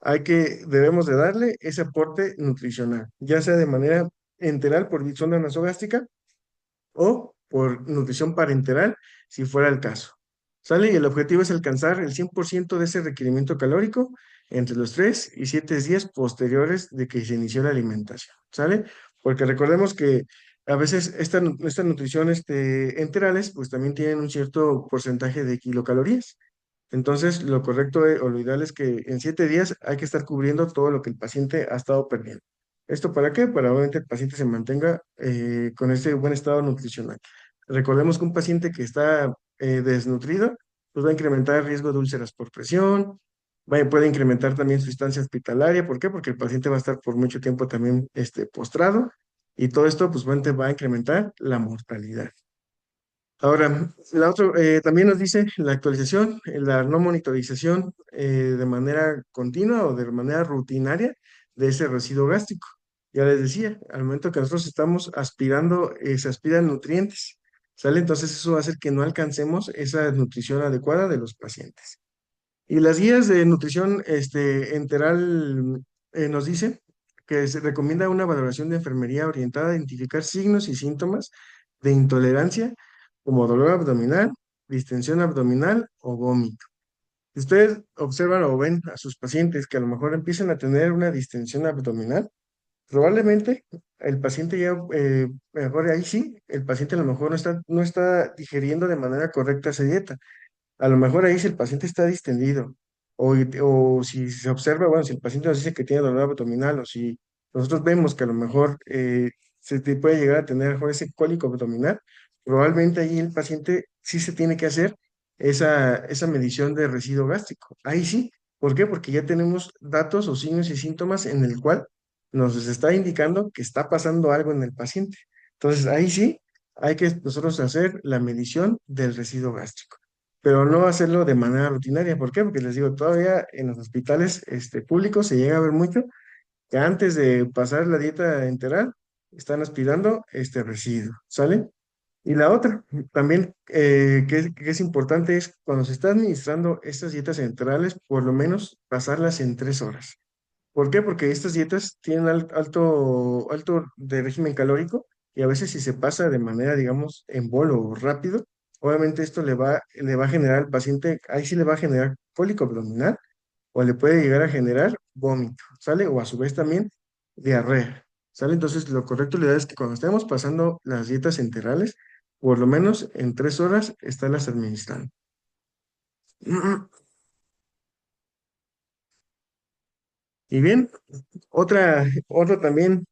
debemos de darle ese aporte nutricional, ya sea de manera enteral por sonda nasogástrica o por nutrición parenteral, si fuera el caso. ¿Sale? Y el objetivo es alcanzar el 100% de ese requerimiento calórico entre los 3 y 7 días posteriores de que se inició la alimentación. ¿Sale? Porque recordemos que a veces esta nutrición enterales pues también tienen un cierto porcentaje de kilocalorías. Entonces, lo correcto o lo ideal es que en 7 días hay que estar cubriendo todo lo que el paciente ha estado perdiendo. ¿Esto para qué? Para obviamente el paciente se mantenga con ese buen estado nutricional. Recordemos que un paciente que está desnutrido, pues va a incrementar el riesgo de úlceras por presión, puede incrementar también su estancia hospitalaria. ¿Por qué? Porque el paciente va a estar por mucho tiempo también postrado y todo esto pues obviamente va a incrementar la mortalidad. Ahora, también nos dice la actualización, la no monitorización de manera continua o de manera rutinaria de ese residuo gástrico. Ya les decía, al momento que nosotros estamos aspirando, se aspiran nutrientes, ¿sale? Entonces eso va a hacer que no alcancemos esa nutrición adecuada de los pacientes. Y las guías de nutrición enteral nos dice que se recomienda una valoración de enfermería orientada a identificar signos y síntomas de intolerancia como dolor abdominal, distensión abdominal o vómito. Si ustedes observan o ven a sus pacientes que a lo mejor empiezan a tener una distensión abdominal, probablemente el paciente ya, mejor ahí sí, el paciente a lo mejor no está digiriendo de manera correcta esa dieta. A lo mejor ahí si el paciente está distendido o si se observa, bueno, si el paciente nos dice que tiene dolor abdominal o si nosotros vemos que a lo mejor puede llegar a tener a lo mejor ese cólico abdominal, probablemente ahí el paciente sí se tiene que hacer esa medición de residuo gástrico. Ahí sí. ¿Por qué? Porque ya tenemos datos o signos y síntomas en el cual nos está indicando que está pasando algo en el paciente. Entonces ahí sí hay que nosotros hacer la medición del residuo gástrico. pero no hacerlo de manera rutinaria. ¿Por qué? Porque les digo, todavía en los hospitales públicos se llega a ver mucho que antes de pasar la dieta enteral están aspirando este residuo, ¿sale? Y la otra, también que es importante es cuando se está administrando estas dietas enterales, por lo menos pasarlas en 3 horas. ¿Por qué? Porque estas dietas tienen alto de régimen calórico y a veces si se pasa de manera, digamos, en bolo o rápido, obviamente esto le va a generar al paciente, ahí sí le va a generar cólico abdominal o le puede llegar a generar vómito, ¿sale? O a su vez también diarrea, ¿sale? Entonces lo correcto la idea es que cuando estemos pasando las dietas enterales, por lo menos en 3 horas estarlas administrando. Y bien, otra también,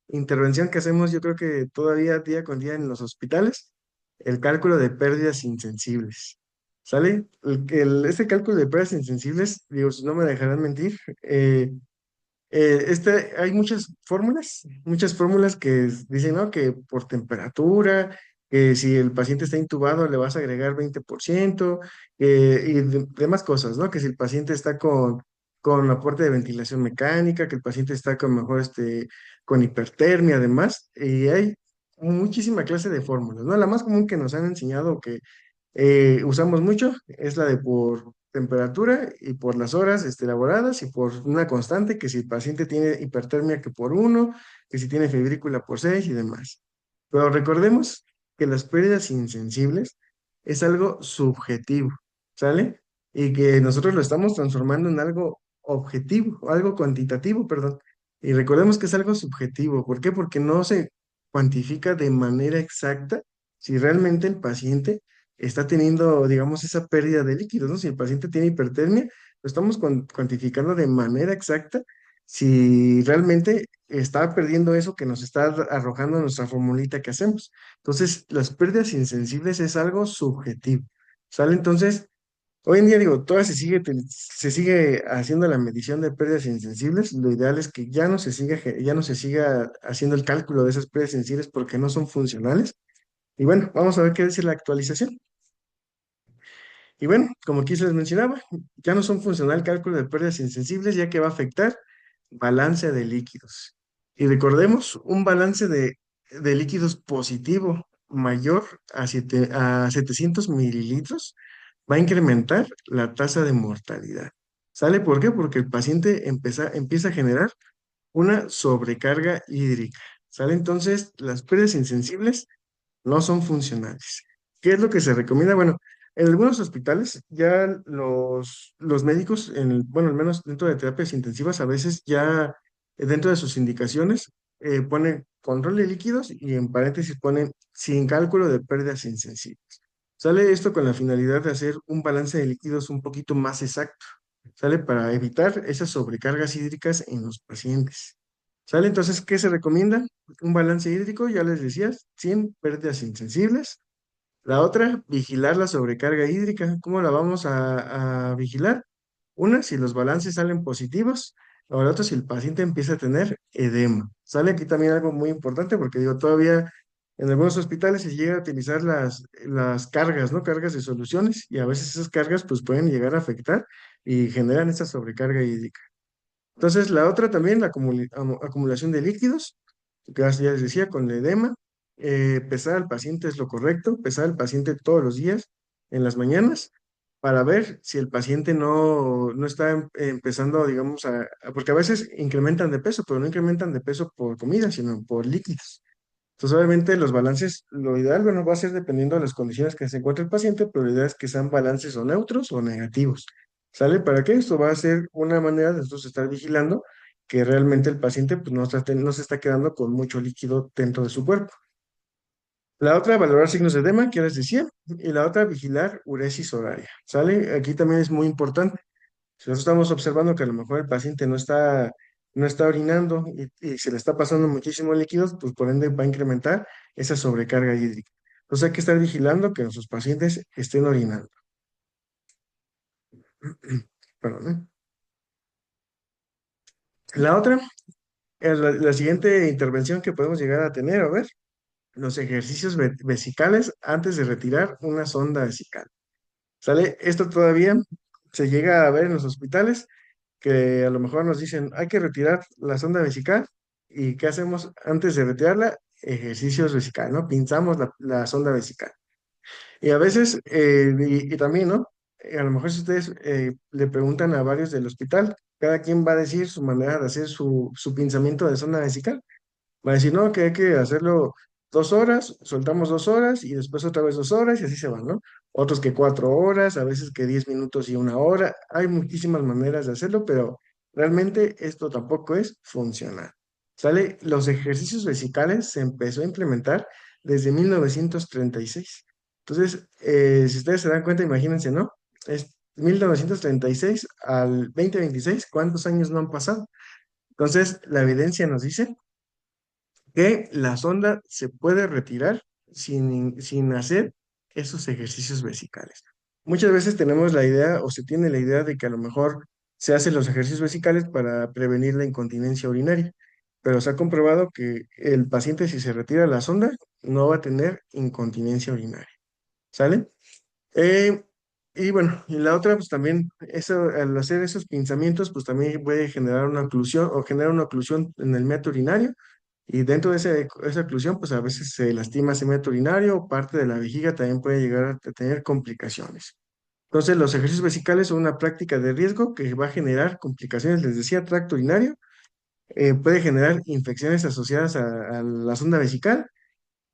intervención que hacemos, yo creo que todavía día con día en los hospitales, el cálculo de pérdidas insensibles. ¿Sale? Este cálculo de pérdidas insensibles, digo, si no me dejarán mentir, hay muchas fórmulas que dicen, ¿no? Que por temperatura, que si el paciente está intubado le vas a agregar 20%, y demás cosas, ¿no? Que si el paciente está con aporte de ventilación mecánica, que el paciente está con mejor, con hipertermia, además, y hay muchísima clase de fórmulas, ¿no? La más común que nos han enseñado que usamos mucho es la de por temperatura y por las horas elaboradas y por una constante, que si el paciente tiene hipertermia que por 1, que si tiene febrícula por 6 y demás. Pero recordemos que las pérdidas insensibles es algo subjetivo, ¿sale? Y que nosotros lo estamos transformando en algo objetivo, algo cuantitativo, perdón. Y recordemos que es algo subjetivo. ¿Por qué? Porque no se cuantifica de manera exacta si realmente el paciente está teniendo, digamos, esa pérdida de líquidos, ¿no? Si el paciente tiene hipertermia, lo estamos cuantificando de manera exacta si realmente está perdiendo eso que nos está arrojando nuestra formulita que hacemos. Entonces, las pérdidas insensibles es algo subjetivo, ¿sale? Entonces, hoy en día, digo, todavía se sigue haciendo la medición de pérdidas insensibles. Lo ideal es que ya no se siga haciendo el cálculo de esas pérdidas insensibles porque no son funcionales. Y bueno, vamos a ver qué dice la actualización. Y bueno, como aquí se les mencionaba, ya no son funcional cálculo de pérdidas insensibles, ya que va a afectar balance de líquidos. Y recordemos, un balance de líquidos positivo mayor a 700 mililitros va a incrementar la tasa de mortalidad. ¿Sale por qué? Porque el paciente empieza a generar una sobrecarga hídrica. ¿Sale? Entonces, las pérdidas insensibles no son funcionales. ¿Qué es lo que se recomienda? Bueno, en algunos hospitales ya los médicos, bueno, al menos dentro de terapias intensivas, a veces ya dentro de sus indicaciones ponen control de líquidos y en paréntesis ponen sin cálculo de pérdidas insensibles. Sale esto con la finalidad de hacer un balance de líquidos un poquito más exacto. Sale para evitar esas sobrecargas hídricas en los pacientes. ¿Sale? Entonces, ¿qué se recomienda? Un balance hídrico, ya les decía, sin pérdidas insensibles. La otra, vigilar la sobrecarga hídrica. ¿Cómo la vamos a vigilar? Una, si los balances salen positivos, o la otra, si el paciente empieza a tener edema. Sale aquí también algo muy importante porque digo, todavía en algunos hospitales se llega a utilizar las cargas, ¿no? Cargas de soluciones y a veces esas cargas pues pueden llegar a afectar y generan esa sobrecarga hídrica. Entonces, la otra también, la acumulación de líquidos, que ya les decía, con el edema, pesar al paciente es lo correcto, pesar al paciente todos los días, en las mañanas, para ver si el paciente no está empezando, digamos, porque a veces incrementan de peso, pero no incrementan de peso por comida, sino por líquidos. Entonces, obviamente, los balances, lo ideal, bueno, va a ser dependiendo de las condiciones que se encuentre el paciente, pero la idea es que sean balances o neutros o negativos. ¿Sale? ¿Para qué? Esto va a ser una manera de nosotros estar vigilando que realmente el paciente pues, no se está quedando con mucho líquido dentro de su cuerpo. La otra, valorar signos de edema, que les decía, y la otra, vigilar uresis horaria. ¿Sale? Aquí también es muy importante. Si nosotros estamos observando que a lo mejor el paciente no está orinando y se le está pasando muchísimo líquidos, pues por ende va a incrementar esa sobrecarga hídrica. Entonces hay que estar vigilando que nuestros pacientes estén orinando. Perdón, ¿eh? La otra, la siguiente intervención que podemos llegar a tener, a ver. los ejercicios vesicales antes de retirar una sonda vesical. ¿Sale? Esto todavía se llega a ver en los hospitales que a lo mejor nos dicen, hay que retirar la sonda vesical. ¿Y qué hacemos antes de retirarla? Ejercicios vesical, ¿no? Pinzamos la sonda vesical. Y a veces, y también, ¿no? A lo mejor si ustedes le preguntan a varios del hospital, cada quien va a decir su manera de hacer su pinzamiento de sonda vesical. Va a decir, no, que hay que hacerlo 2 horas, soltamos 2 horas y después otra vez 2 horas y así se van, ¿no? Otros que 4 horas, a veces que 10 minutos y 1 hora. Hay muchísimas maneras de hacerlo, pero realmente esto tampoco es funcional. ¿Sale? Los ejercicios vesicales se empezó a implementar desde 1936. Entonces, si ustedes se dan cuenta, imagínense, ¿no? Es 1936 al 2026, ¿cuántos años no han pasado? Entonces, la evidencia nos dice que la sonda se puede retirar sin hacer esos ejercicios vesicales. Muchas veces tenemos la idea o se tiene la idea de que a lo mejor se hacen los ejercicios vesicales para prevenir la incontinencia urinaria, pero se ha comprobado que el paciente si se retira la sonda no va a tener incontinencia urinaria. ¿Sale? Eh, y bueno, y la otra, pues también, eso, al hacer esos pinzamientos, pues también puede generar una oclusión o generar una oclusión en el meato urinario. Y dentro de esa oclusión, pues a veces se lastima ese meato urinario o parte de la vejiga también puede llegar a tener complicaciones. Entonces, los ejercicios vesicales son una práctica de riesgo que va a generar complicaciones, les decía, tracto urinario, puede generar infecciones asociadas a la sonda vesical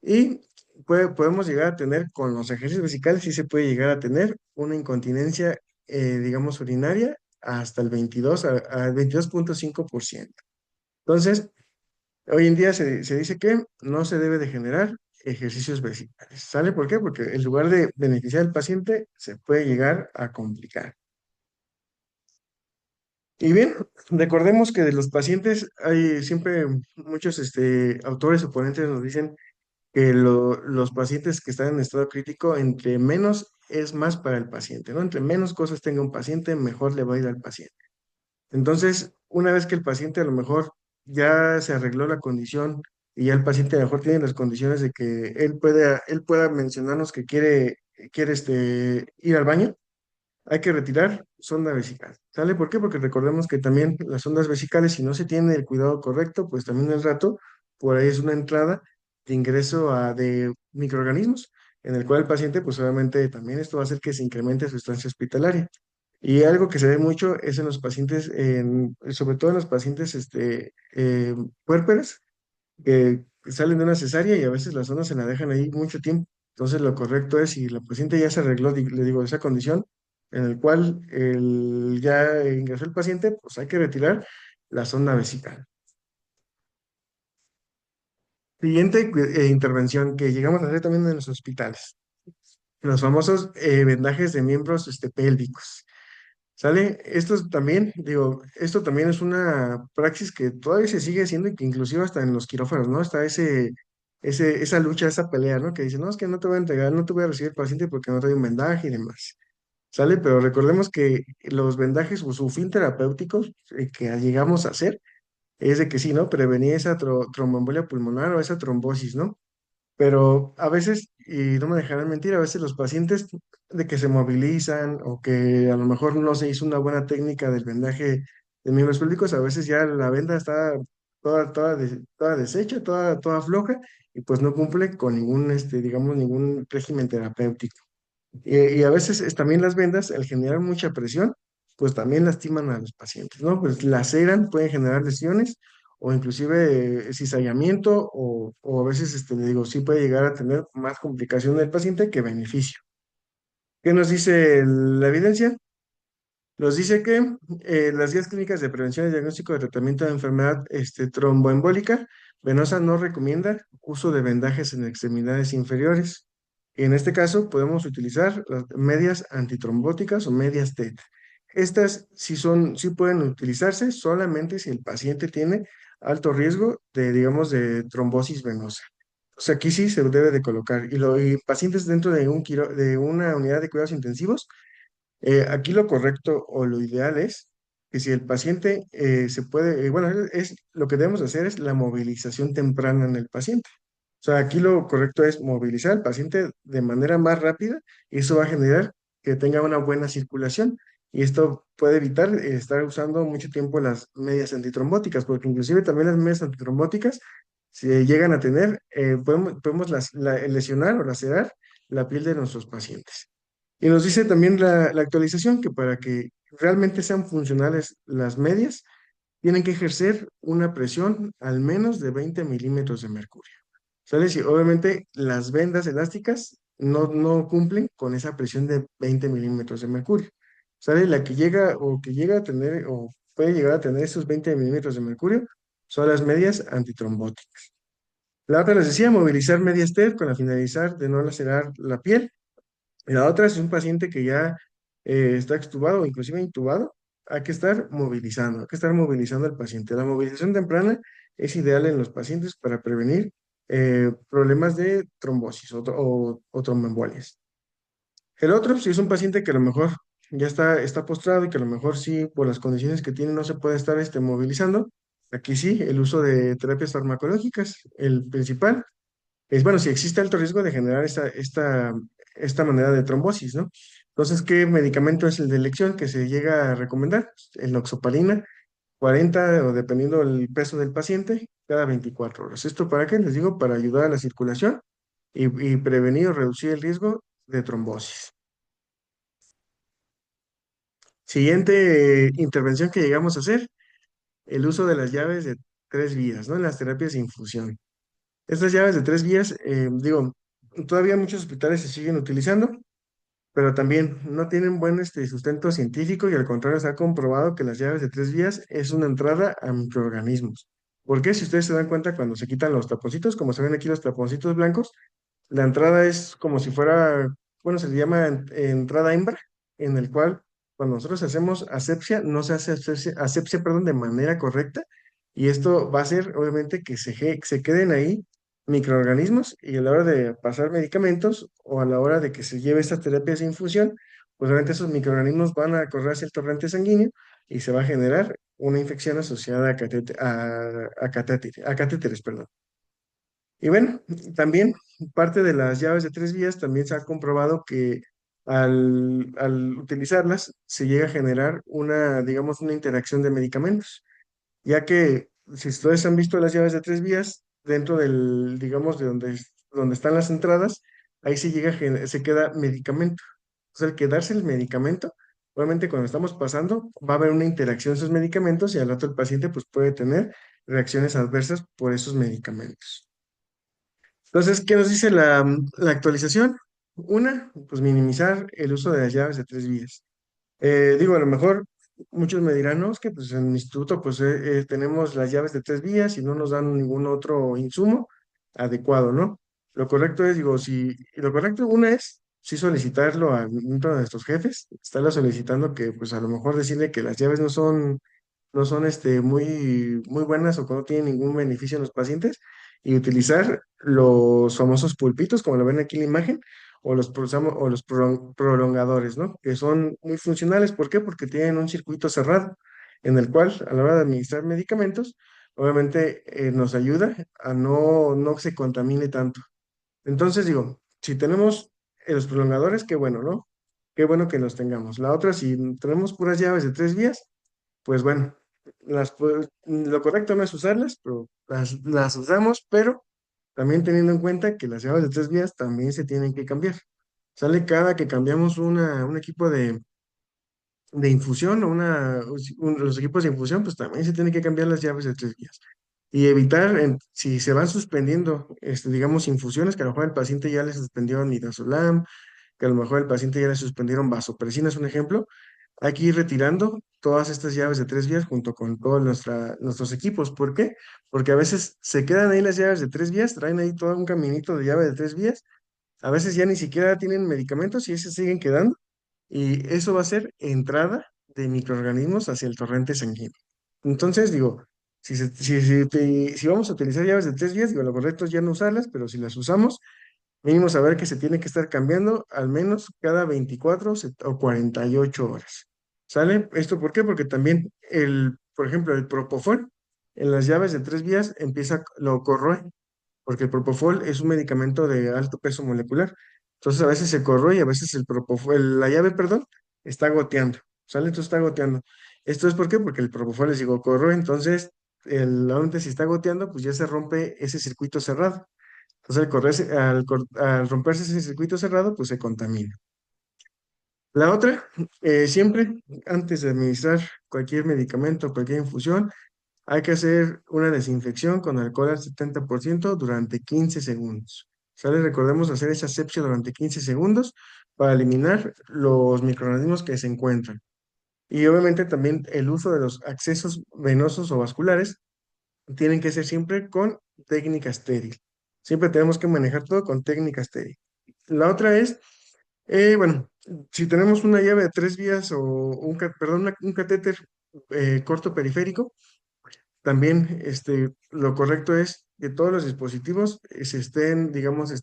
y podemos llegar a tener, con los ejercicios vesicales, sí se puede llegar a tener una incontinencia, digamos, urinaria hasta el 22.5%. Entonces, hoy en día se dice que no se debe de generar ejercicios vesicales. ¿Sale? ¿Por qué? Porque en lugar de beneficiar al paciente, se puede llegar a complicar. Y bien, recordemos que de los pacientes hay siempre muchos autores o ponentes nos dicen que los pacientes que están en estado crítico, entre menos es más para el paciente, ¿no? Entre menos cosas tenga un paciente, mejor le va a ir al paciente. Entonces, una vez que el paciente a lo mejor ya se arregló la condición y ya el paciente a lo mejor tiene las condiciones de que él pueda mencionarnos que quiere ir al baño, hay que retirar sonda vesical. ¿Sale? ¿Por qué? Porque recordemos que también las sondas vesicales, si no se tiene el cuidado correcto, pues también el rato, por ahí es una entrada de ingreso de microorganismos, en el cual el paciente, pues obviamente también esto va a hacer que se incremente su estancia hospitalaria. Y algo que se ve mucho es en los pacientes, sobre todo en los pacientes puérperas, que salen de una cesárea y a veces la zona se la dejan ahí mucho tiempo. Entonces, lo correcto es, si la paciente ya se arregló, le digo, esa condición en el cual ya ingresó el paciente, pues hay que retirar la sonda vesical. Siguiente intervención que llegamos a hacer también en los hospitales, los famosos vendajes de miembros pélvicos. ¿Sale? Esto también, digo, esto también es una praxis que todavía se sigue haciendo y que inclusive hasta en los quirófanos, ¿no? Está esa lucha, esa pelea, ¿no? Que dice, no, es que no te voy a entregar, no te voy a recibir paciente porque no trae un vendaje y demás. ¿Sale? Pero recordemos que los vendajes o su fin terapéutico que llegamos a hacer es de que sí, ¿no? Prevenir esa tromboembolia pulmonar o esa trombosis, ¿no? Pero a veces, y no me dejarán mentir, a veces los pacientes de que se movilizan o que a lo mejor no se hizo una buena técnica del vendaje de miembros públicos, a veces ya la venda está toda deshecha, toda floja y pues no cumple con ningún, digamos, ningún régimen terapéutico. Y a veces también las vendas, al generar mucha presión, pues también lastiman a los pacientes, ¿no? Pues laceran, pueden generar lesiones o inclusive cizallamiento o a veces, le digo, sí puede llegar a tener más complicación del paciente que beneficio. ¿Qué nos dice la evidencia? Nos dice que las guías clínicas de prevención y diagnóstico de tratamiento de enfermedad tromboembólica venosa no recomienda uso de vendajes en extremidades inferiores. En este caso, podemos utilizar las medias antitrombóticas o medias TET. Estas sí pueden utilizarse solamente si el paciente tiene alto riesgo de, digamos, de trombosis venosa. O sea, aquí sí se debe de colocar. Y pacientes dentro de una unidad de cuidados intensivos, aquí lo correcto o lo ideal es que si el paciente se puede, bueno, lo que debemos hacer es la movilización temprana en el paciente. O sea, aquí lo correcto es movilizar al paciente de manera más rápida y eso va a generar que tenga una buena circulación. Y esto puede evitar estar usando mucho tiempo las medias antitrombóticas, porque inclusive también las medias antitrombóticas, si llegan a tener, podemos lesionar o lacerar la piel de nuestros pacientes. Y nos dice también la actualización que para que realmente sean funcionales las medias, tienen que ejercer una presión al menos de 20 milímetros de mercurio. ¿Sale? Si obviamente las vendas elásticas no cumplen con esa presión de 20 milímetros de mercurio. ¿Sale? La que llega o que llega a tener o puede llegar a tener esos 20 milímetros de mercurio son las medias antitrombóticas. La otra les decía, movilizar medias TED con la finalizar de no lacerar la piel. Y la otra es un paciente que ya está extubado o inclusive intubado. Hay que estar movilizando al paciente. La movilización temprana es ideal en los pacientes para prevenir problemas de trombosis o tromboembolias. El otro, si es un paciente que a lo mejor ya está postrado y que a lo mejor sí, por las condiciones que tiene, no se puede estar movilizando, aquí sí, el uso de terapias farmacológicas, el principal es, bueno, si existe alto riesgo de generar esta manera de trombosis, ¿no? Entonces, ¿qué medicamento es el de elección que se llega a recomendar? El noxopalina, 40 o dependiendo del peso del paciente, cada 24 horas. ¿Esto para qué? Les digo, para ayudar a la circulación y prevenir o reducir el riesgo de trombosis. Siguiente intervención que llegamos a hacer, el uso de las llaves de 3 vías, ¿no? En las terapias de infusión. Estas llaves de 3 vías, digo, todavía muchos hospitales se siguen utilizando, pero también no tienen buen sustento científico y al contrario se ha comprobado que las llaves de 3 vías es una entrada a microorganismos. ¿Por qué? Si ustedes se dan cuenta cuando se quitan los taponcitos, como se ven aquí los taponcitos blancos, la entrada es como si fuera, bueno, se le llama entrada hembra, en el cual cuando nosotros hacemos asepsia, no se hace asepsia, perdón, de manera correcta, y esto va a hacer, obviamente, que se queden ahí microorganismos, y a la hora de pasar medicamentos o a la hora de que se lleve estas terapias de infusión, pues obviamente esos microorganismos van a correr hacia el torrente sanguíneo y se va a generar una infección asociada a catéteres, perdón. Y bueno, también parte de las llaves de 3 vías también se ha comprobado que al utilizarlas se llega a generar una, digamos, una interacción de medicamentos, ya que si ustedes han visto las llaves de 3 vías, dentro del, digamos, de donde están las entradas, ahí se queda medicamento. O sea, al quedarse el medicamento, obviamente cuando estamos pasando, va a haber una interacción de esos medicamentos y al rato el paciente pues puede tener reacciones adversas por esos medicamentos. Entonces, ¿qué nos dice la actualización? Una, pues minimizar el uso de las llaves de 3 vías. Digo, a lo mejor muchos me dirán, no, es que pues en mi instituto pues tenemos las llaves de 3 vías y no nos dan ningún otro insumo adecuado, ¿no? Lo correcto es, digo, lo correcto una es sí solicitarlo a uno de nuestros jefes, estarlo solicitando que pues a lo mejor decirle que las llaves no son muy buenas o que no tienen ningún beneficio en los pacientes y utilizar los famosos pulpitos, como lo ven aquí en la imagen, o los prolongadores, ¿no? Que son muy funcionales. ¿Por qué? Porque tienen un circuito cerrado en el cual a la hora de administrar medicamentos, obviamente nos ayuda a no se contamine tanto. Entonces digo, si tenemos los prolongadores, qué bueno, ¿no? Qué bueno que los tengamos. La otra, si tenemos puras llaves de 3 vías, pues bueno, lo correcto no es usarlas, pero las usamos, pero también teniendo en cuenta que las llaves de 3 vías también se tienen que cambiar. Sale cada que cambiamos un equipo de infusión o los equipos de infusión, pues también se tienen que cambiar las llaves de 3 vías. Y evitar, si se van suspendiendo, digamos, infusiones, que a lo mejor el paciente ya le suspendieron midazolam, que a lo mejor el paciente ya le suspendieron vasopresina, es un ejemplo, hay que ir retirando todas estas llaves de 3 vías junto con todos nuestros equipos. ¿Por qué? Porque a veces se quedan ahí las llaves de 3 vías, traen ahí todo un caminito de llave de 3 vías, a veces ya ni siquiera tienen medicamentos y se siguen quedando, y eso va a ser entrada de microorganismos hacia el torrente sanguíneo. Entonces, digo, si vamos a utilizar llaves de 3 vías, digo, lo correcto es ya no usarlas, pero si las usamos, mínimo saber que se tiene que estar cambiando al menos cada 24 o 48 horas. ¿Sale? ¿Esto por qué? Porque también por ejemplo, el propofol en las llaves de 3 vías lo corroe. porque el propofol es un medicamento de alto peso molecular. Entonces a veces se corroe y a veces el propofol, la llave, perdón, está goteando, ¿sale? Entonces está goteando. ¿Esto es por qué? Porque el propofol, les digo, corroe, entonces obviamente si está goteando, pues ya se rompe ese circuito cerrado. Entonces al romperse ese circuito cerrado, pues se contamina. La otra, siempre antes de administrar cualquier medicamento, cualquier infusión, hay que hacer una desinfección con alcohol al 70% durante 15 segundos. ¿Sale? Recordemos hacer esa asepsia durante 15 segundos para eliminar los microorganismos que se encuentran. Y obviamente también el uso de los accesos venosos o vasculares tienen que ser siempre con técnica estéril. Siempre tenemos que manejar todo con técnica estéril. La otra es, bueno, si tenemos una llave de 3 vías o perdón, un catéter corto periférico, también lo correcto es que todos los dispositivos se estén, digamos,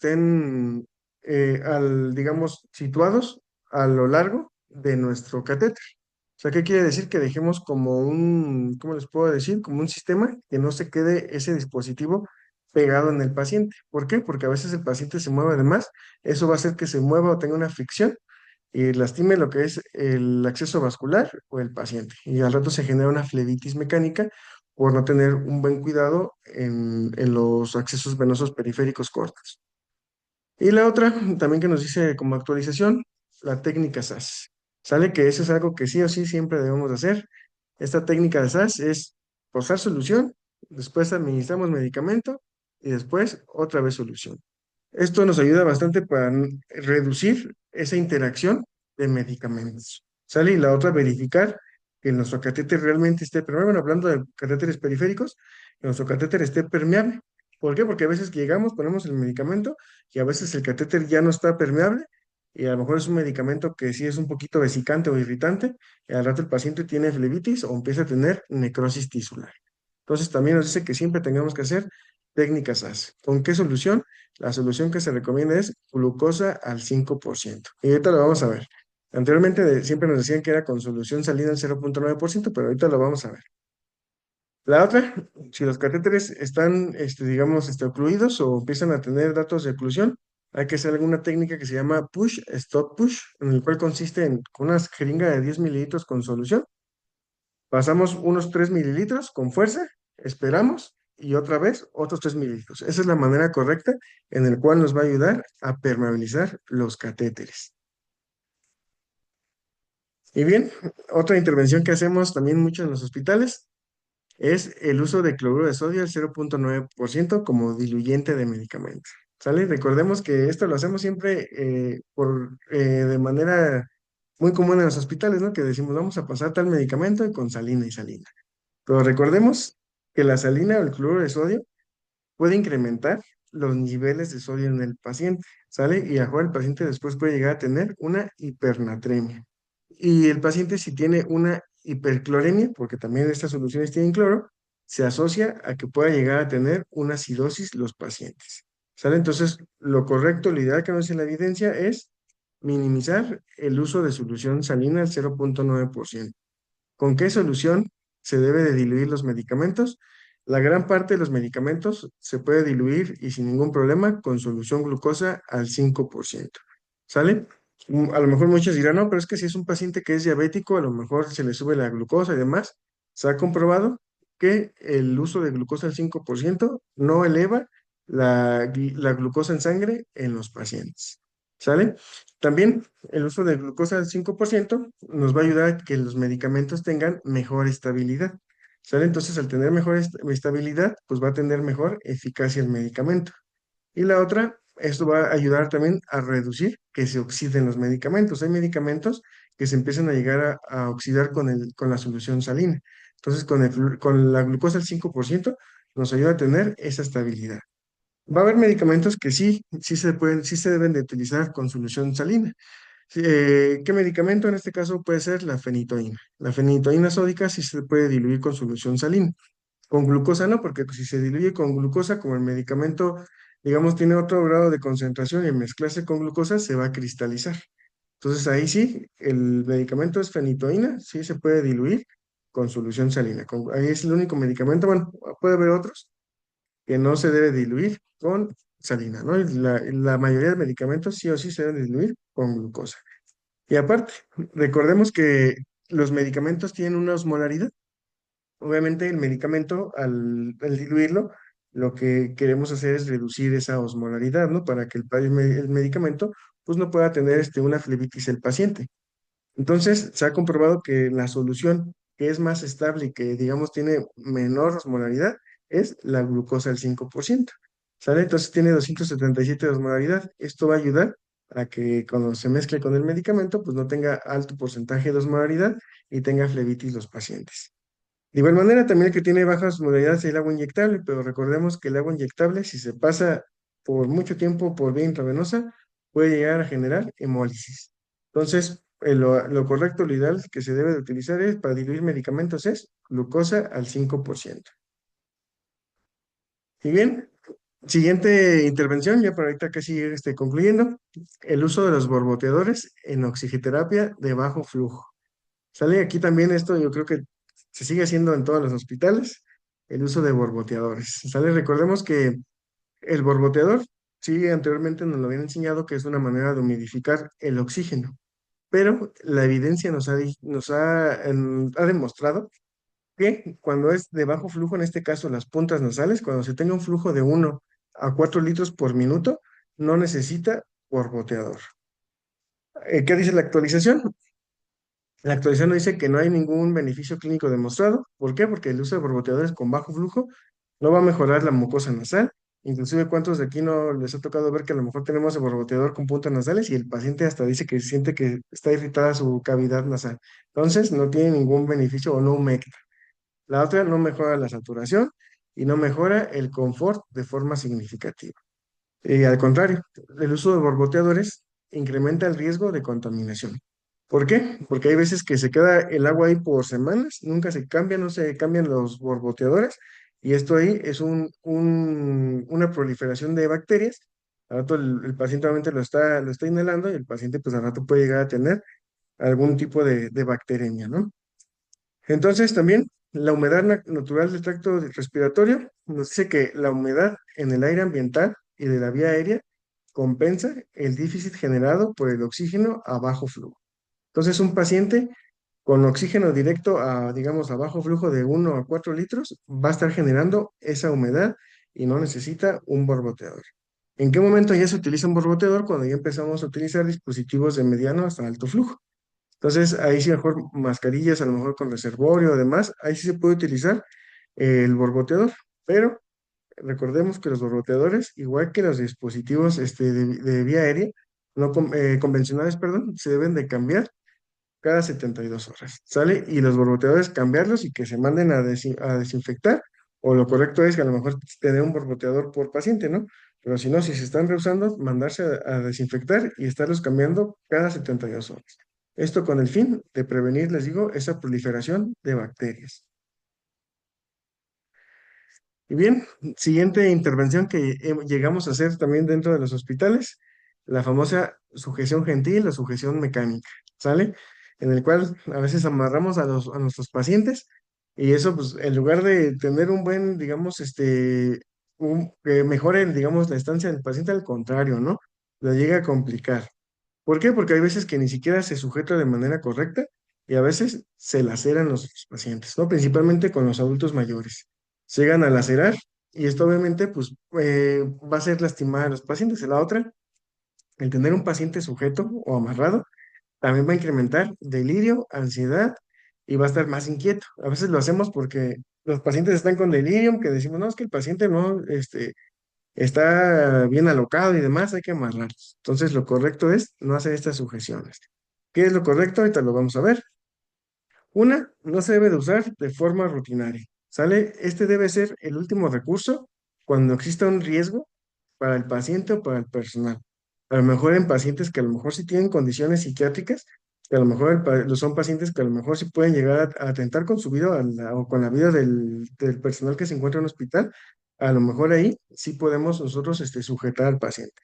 digamos, situados a lo largo de nuestro catéter. O sea, ¿qué quiere decir? Que dejemos como ¿cómo les puedo decir? Como un sistema que no se quede ese dispositivo pegado en el paciente. ¿Por qué? Porque a veces el paciente se mueve de más, eso va a hacer que se mueva o tenga una fricción y lastime lo que es el acceso vascular o el paciente. Y al rato se genera una flebitis mecánica por no tener un buen cuidado en los accesos venosos periféricos cortos. Y la otra, también que nos dice como actualización, la técnica SAS. Sale que eso es algo que sí o sí siempre debemos de hacer. Esta técnica de SAS es posar solución, después administramos medicamento y después otra vez solución. Esto nos ayuda bastante para reducir esa interacción de medicamentos. ¿Sale? Y la otra, verificar que nuestro catéter realmente esté permeable. Bueno, hablando de catéteres periféricos, que nuestro catéter esté permeable. ¿Por qué? Porque a veces que llegamos, ponemos el medicamento y a veces el catéter ya no está permeable y a lo mejor es un medicamento que sí es un poquito vesicante o irritante y al rato el paciente tiene flebitis o empieza a tener necrosis tisular. Entonces también nos dice que siempre tengamos que hacer técnicas SAS. ¿Con qué solución? La solución que se recomienda es glucosa al 5%. Y ahorita lo vamos a ver. Anteriormente siempre nos decían que era con solución salina al 0,9%, pero ahorita lo vamos a ver. La otra, si los catéteres están, digamos, ocluidos o empiezan a tener datos de oclusión, hay que hacer alguna técnica que se llama push, stop push, en el cual consiste en con una jeringa de 10 mililitros con solución. Pasamos unos 3 mililitros con fuerza, esperamos y otra vez otros 3 mililitros. Esa es la manera correcta en la cual nos va a ayudar a permeabilizar los catéteres. Y bien, otra intervención que hacemos también mucho en los hospitales es el uso de cloruro de sodio al 0,9% como diluyente de medicamento. ¿Sale? Recordemos que esto lo hacemos siempre de manera muy común en los hospitales, ¿no? Que decimos, vamos a pasar tal medicamento con salina y salina. Pero recordemos que la salina o el cloruro de sodio puede incrementar los niveles de sodio en el paciente, ¿sale? Y a lo mejor el paciente después puede llegar a tener una hipernatremia. Y el paciente si tiene una hipercloremia, porque también estas soluciones tienen cloro, se asocia a que pueda llegar a tener una acidosis los pacientes, ¿sale? Entonces, lo correcto, lo ideal que nos dice la evidencia es minimizar el uso de solución salina al 0,9%. ¿Con qué solución se debe de diluir los medicamentos? La gran parte de los medicamentos se puede diluir y sin ningún problema con solución glucosa al 5%. ¿Sale? A lo mejor muchos dirán, no, pero es que si es un paciente que es diabético, a lo mejor se le sube la glucosa y demás. Se ha comprobado que el uso de glucosa al 5% no eleva la glucosa en sangre en los pacientes. ¿Sale? También el uso de glucosa al 5% nos va a ayudar a que los medicamentos tengan mejor estabilidad. ¿Sale? Entonces, al tener mejor estabilidad, pues va a tener mejor eficacia el medicamento. Y la otra, esto va a ayudar también a reducir que se oxiden los medicamentos. Hay medicamentos que se empiezan a llegar a oxidar con la solución salina. Entonces, con la glucosa al 5% nos ayuda a tener esa estabilidad. Va a haber medicamentos que sí se deben de utilizar con solución salina. Sí, ¿qué medicamento? En este caso puede ser la fenitoína. La fenitoína sódica sí se puede diluir con solución salina. Con glucosa no, porque si se diluye con glucosa, como el medicamento, digamos, tiene otro grado de concentración y al mezclarse con glucosa se va a cristalizar. Entonces ahí sí, el medicamento es fenitoína, sí se puede diluir con solución salina. Ahí es el único medicamento, bueno, puede haber otros, que no se debe diluir con salina, ¿no? Y la mayoría de medicamentos sí o sí se deben diluir con glucosa. Y aparte, recordemos que los medicamentos tienen una osmolaridad. Obviamente el medicamento, al diluirlo, lo que queremos hacer es reducir esa osmolaridad, ¿no? Para que el medicamento pues no pueda tener una flebitis el paciente. Entonces, se ha comprobado que la solución que es más estable y que, digamos, tiene menor osmolaridad es la glucosa al 5%. ¿Sale? Entonces tiene 277 de osmolaridad. Esto va a ayudar a que cuando se mezcle con el medicamento, pues no tenga alto porcentaje de osmolaridad y tenga flebitis los pacientes. De igual manera, también el que tiene bajas osmolaridades es el agua inyectable, pero recordemos que el agua inyectable, si se pasa por mucho tiempo por vía intravenosa, puede llegar a generar hemólisis. Entonces, lo correcto, lo ideal que se debe de utilizar es, para diluir medicamentos es glucosa al 5%. Y bien, siguiente intervención, ya para ahorita casi ir concluyendo, el uso de los borboteadores en oxigenoterapia de bajo flujo. Sale aquí también esto, yo creo que se sigue haciendo en todos los hospitales, el uso de borboteadores. Sale, recordemos que el borboteador, sí, anteriormente nos lo habían enseñado que es una manera de humidificar el oxígeno, pero la evidencia ha demostrado que cuando es de bajo flujo, en este caso las puntas nasales, cuando se tenga un flujo de 1 a 4 litros por minuto, no necesita borboteador. ¿Qué dice la actualización? La actualización nos dice que no hay ningún beneficio clínico demostrado. ¿Por qué? Porque el uso de borboteadores con bajo flujo no va a mejorar la mucosa nasal. Inclusive, ¿cuántos de aquí no les ha tocado ver que a lo mejor tenemos el borboteador con puntas nasales y el paciente hasta dice que siente que está irritada su cavidad nasal? Entonces, no tiene ningún beneficio o no humecta. La otra no mejora la saturación y no mejora el confort de forma significativa. Al contrario, el uso de borboteadores incrementa el riesgo de contaminación. ¿Por qué? Porque hay veces que se queda el agua ahí por semanas, nunca se cambia, no se cambian los borboteadores, y esto ahí es una proliferación de bacterias. Al rato el paciente obviamente lo está inhalando y el paciente pues al rato puede llegar a tener algún tipo de bacteremia, ¿no? Entonces también la humedad natural del tracto respiratorio nos dice que la humedad en el aire ambiental y de la vía aérea compensa el déficit generado por el oxígeno a bajo flujo. Entonces un paciente con oxígeno directo digamos, a bajo flujo de 1 a 4 litros va a estar generando esa humedad y no necesita un borboteador. ¿En qué momento ya se utiliza un borboteador? Cuando ya empezamos a utilizar dispositivos de mediano hasta alto flujo. Entonces, ahí sí mejor mascarillas, a lo mejor con reservorio, además, ahí sí se puede utilizar el borboteador, pero recordemos que los borboteadores, igual que los dispositivos de vía aérea, no convencionales, perdón, se deben de cambiar cada 72 horas, ¿sale? Y los borboteadores cambiarlos y que se manden a desinfectar, o lo correcto es que a lo mejor tener un borboteador por paciente, ¿no? Pero si no, si se están rehusando, mandarse a desinfectar y estarlos cambiando cada 72 horas. Esto con el fin de prevenir, les digo, esa proliferación de bacterias. Y bien, siguiente intervención que llegamos a hacer también dentro de los hospitales, la famosa sujeción gentil o sujeción mecánica, ¿sale? En el cual a veces amarramos a nuestros pacientes y eso, pues, en lugar de tener un buen, digamos, que mejore, digamos, la estancia del paciente, al contrario, ¿no? Lo llega a complicar. ¿Por qué? Porque hay veces que ni siquiera se sujeta de manera correcta y a veces se laceran los pacientes, ¿no? Principalmente con los adultos mayores. Se llegan a lacerar y esto obviamente pues va a hacer lastimar a los pacientes. Y la otra, el tener un paciente sujeto o amarrado también va a incrementar delirio, ansiedad y va a estar más inquieto. A veces lo hacemos porque los pacientes están con delirium, que decimos, no, es que el paciente no, está bien alocado y demás, hay que amarrarlos. Entonces, lo correcto es no hacer estas sujeciones. ¿Qué es lo correcto? Ahorita lo vamos a ver. Una, no se debe de usar de forma rutinaria, ¿sale? Este debe ser el último recurso cuando exista un riesgo para el paciente o para el personal. A lo mejor en pacientes que a lo mejor sí tienen condiciones psiquiátricas, que a lo mejor son pacientes que a lo mejor sí pueden llegar a atentar con su vida o con la vida del personal que se encuentra en un hospital, a lo mejor ahí sí podemos nosotros sujetar al paciente.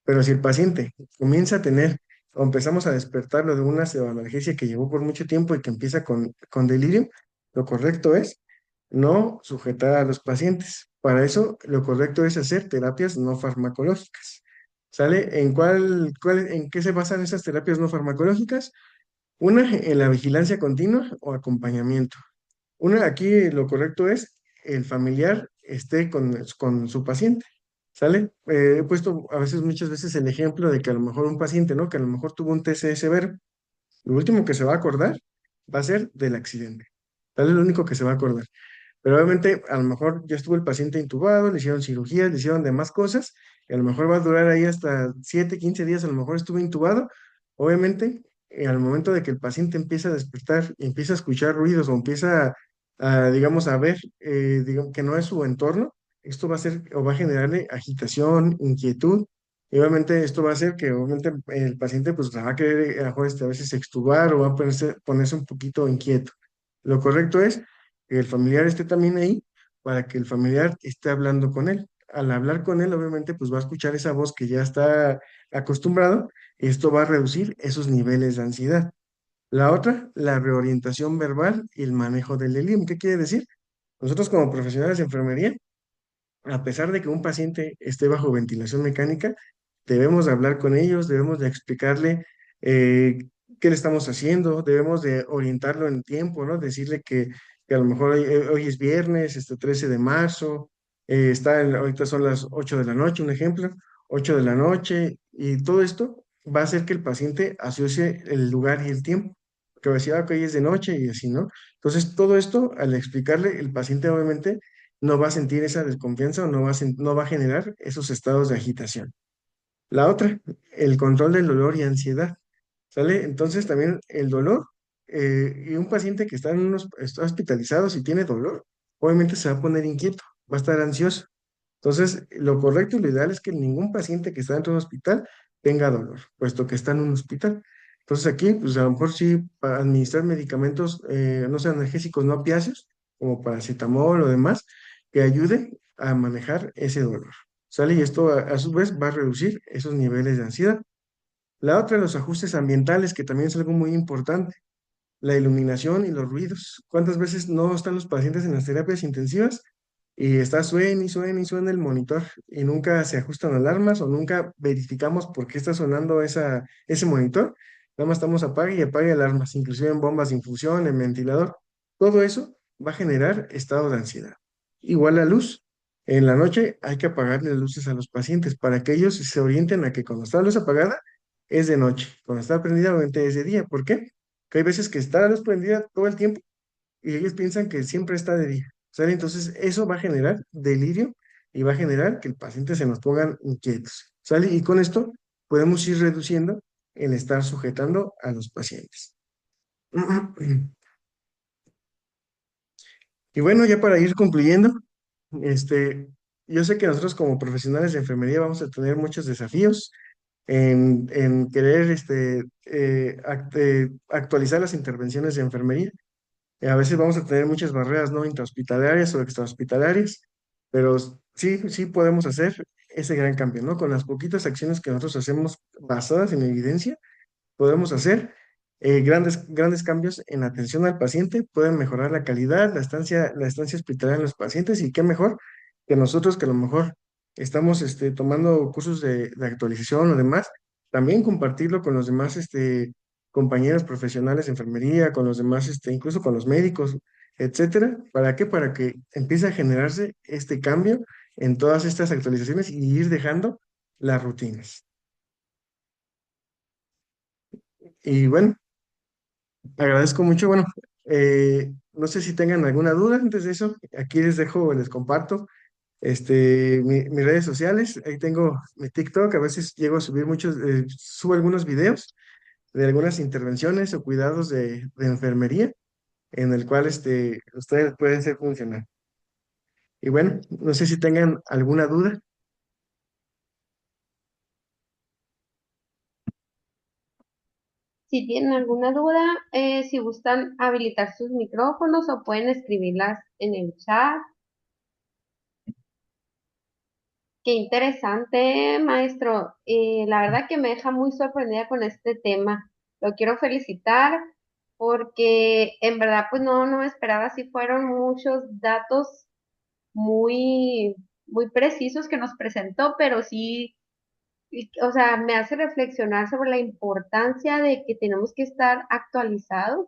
Pero si el paciente comienza a tener o empezamos a despertarlo de una pseudoanalgesia que llevó por mucho tiempo y que empieza con delirio, lo correcto es no sujetar a los pacientes. Para eso, lo correcto es hacer terapias no farmacológicas. ¿Sale? ¿En qué se basan esas terapias no farmacológicas? Una, en la vigilancia continua o acompañamiento. Una, aquí lo correcto es el familiar esté con su paciente. ¿Sale? He puesto a veces, muchas veces el ejemplo de que a lo mejor un paciente, ¿no? Que a lo mejor tuvo un TCS severo. Lo último que se va a acordar va a ser del accidente. ¿Sale? Lo único que se va a acordar. Pero obviamente, a lo mejor ya estuvo el paciente intubado, le hicieron cirugías, le hicieron demás cosas, y a lo mejor va a durar ahí hasta 7, 15 días, a lo mejor estuvo intubado. Obviamente, al momento de que el paciente empieza a despertar y empieza a escuchar ruidos o empieza digamos, a ver, digamos, que no es su entorno, esto va a ser o va a generarle agitación, inquietud, y obviamente esto va a hacer que obviamente el paciente pues va a querer a lo mejor, a veces extubar o va a ponerse un poquito inquieto. Lo correcto es que el familiar esté también ahí para que el familiar esté hablando con él. Al hablar con él, obviamente, pues va a escuchar esa voz que ya está acostumbrado y esto va a reducir esos niveles de ansiedad. La otra, la reorientación verbal y el manejo del delirium. ¿Qué quiere decir? Nosotros como profesionales de enfermería, a pesar de que un paciente esté bajo ventilación mecánica, debemos de hablar con ellos, debemos de explicarle eh, qué le estamos haciendo, debemos de orientarlo en tiempo, ¿no? Decirle que a lo mejor hoy es viernes, 13 de marzo, ahorita son las 8 de la noche, un ejemplo, 8 de la noche, y todo esto va a hacer que el paciente asocie el lugar y el tiempo, que va a decir, que hoy es de noche y así, ¿no? Entonces, todo esto, al explicarle, el paciente obviamente no va a sentir esa desconfianza o no va a generar esos estados de agitación. La otra, el control del dolor y ansiedad, ¿sale? Entonces también el dolor, y un paciente que está hospitalizado, si tiene dolor, obviamente se va a poner inquieto, va a estar ansioso. Entonces, lo correcto y lo ideal es que ningún paciente que está dentro de un hospital tenga dolor, puesto que está en un hospital. Entonces aquí, pues a lo mejor sí, para administrar medicamentos, no sean analgésicos no opiáceos, como paracetamol o demás, que ayude a manejar ese dolor. ¿Sale? Y esto a su vez va a reducir esos niveles de ansiedad. La otra, los ajustes ambientales, que también es algo muy importante, la iluminación y los ruidos. ¿Cuántas veces no están los pacientes en las terapias intensivas y está suene y suene y suena el monitor y nunca se ajustan alarmas o nunca verificamos por qué está sonando ese monitor? Nada más estamos apague y apague alarmas, inclusive en bombas de infusión, en ventilador. Todo eso va a generar estado de ansiedad. Igual la luz. En la noche hay que apagarle las luces a los pacientes para que ellos se orienten a que cuando está la luz apagada es de noche, cuando está prendida obviamente es de día. ¿Por qué? Que hay veces que está la luz prendida todo el tiempo y ellos piensan que siempre está de día. ¿Sale? Entonces, eso va a generar delirio y va a generar que el paciente se nos pongan inquietos. ¿Sale? Y con esto podemos ir reduciendo el estar sujetando a los pacientes. Y bueno, ya para ir concluyendo, este, yo sé que nosotros como profesionales de enfermería vamos a tener muchos desafíos en querer actualizar las intervenciones de enfermería. A veces vamos a tener muchas barreras no intrahospitalarias o extrahospitalarias, pero sí, sí podemos hacer ese gran cambio, ¿no? Con las poquitas acciones que nosotros hacemos basadas en evidencia, podemos hacer grandes cambios en la atención al paciente, pueden mejorar la calidad, la estancia hospitalaria en los pacientes y qué mejor que nosotros que a lo mejor estamos tomando cursos de actualización o demás, también compartirlo con los demás compañeros profesionales de enfermería, con los demás, incluso con los médicos, etcétera. ¿Para qué? Para que empiece a generarse este cambio en todas estas actualizaciones y ir dejando las rutinas. Y bueno, agradezco mucho. Bueno, no sé si tengan alguna duda antes de eso. Aquí les comparto mis redes sociales. Ahí tengo mi TikTok. A veces llego a subir subo algunos videos de algunas intervenciones o cuidados de enfermería en el cual ustedes pueden ser funcional. Y bueno, no sé si tengan alguna duda. Si tienen alguna duda, si gustan habilitar sus micrófonos o pueden escribirlas en el chat. Qué interesante, maestro. La verdad que me deja muy sorprendida con este tema. Lo quiero felicitar porque en verdad pues no me esperaba, si fueron muchos datos muy, muy precisos que nos presentó, pero sí, o sea, me hace reflexionar sobre la importancia de que tenemos que estar actualizados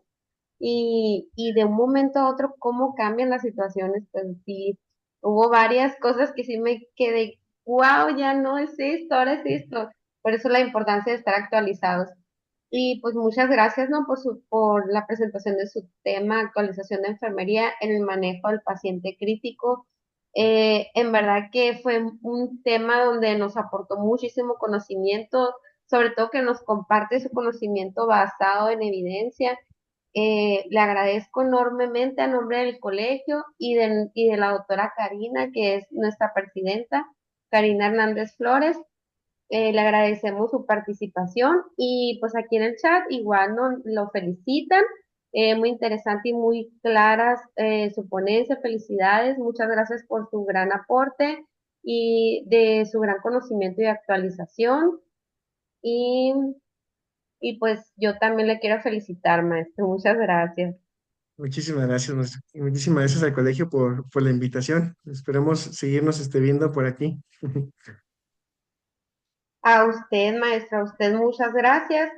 y de un momento a otro cómo cambian las situaciones, pues sí, hubo varias cosas que sí me quedé, wow, ya no es esto, ahora es esto. Por eso la importancia de estar actualizados. Y pues muchas gracias, ¿no? Por la presentación de su tema, actualización de enfermería en el manejo del paciente crítico. En verdad que fue un tema donde nos aportó muchísimo conocimiento, sobre todo que nos comparte su conocimiento basado en evidencia. Le agradezco enormemente a nombre del colegio y de la doctora Karina, que es nuestra presidenta, Karina Hernández Flores. Le agradecemos su participación y pues aquí en el chat igual nos lo felicitan. Muy interesante y muy claras su ponencia. Felicidades, muchas gracias por su gran aporte y de su gran conocimiento y actualización. Y, y pues yo también le quiero felicitar, maestro. Muchas gracias. Muchísimas gracias, maestro. Y muchísimas gracias al colegio por la invitación. Esperemos seguirnos viendo por aquí. A usted, maestra, a usted muchas gracias.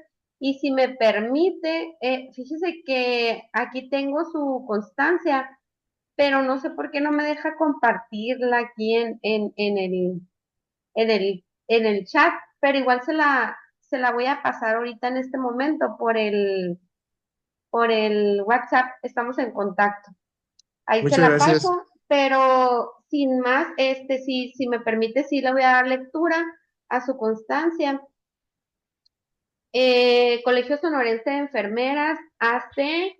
Y si me permite, fíjese que aquí tengo su constancia, pero no sé por qué no me deja compartirla aquí en el chat, pero igual se la voy a pasar ahorita en este momento por el WhatsApp, estamos en contacto. Ahí se Muchas la gracias. paso, pero sin más, si me permite, sí le voy a dar lectura a su constancia. Colegio Sonorense de Enfermeras, AC,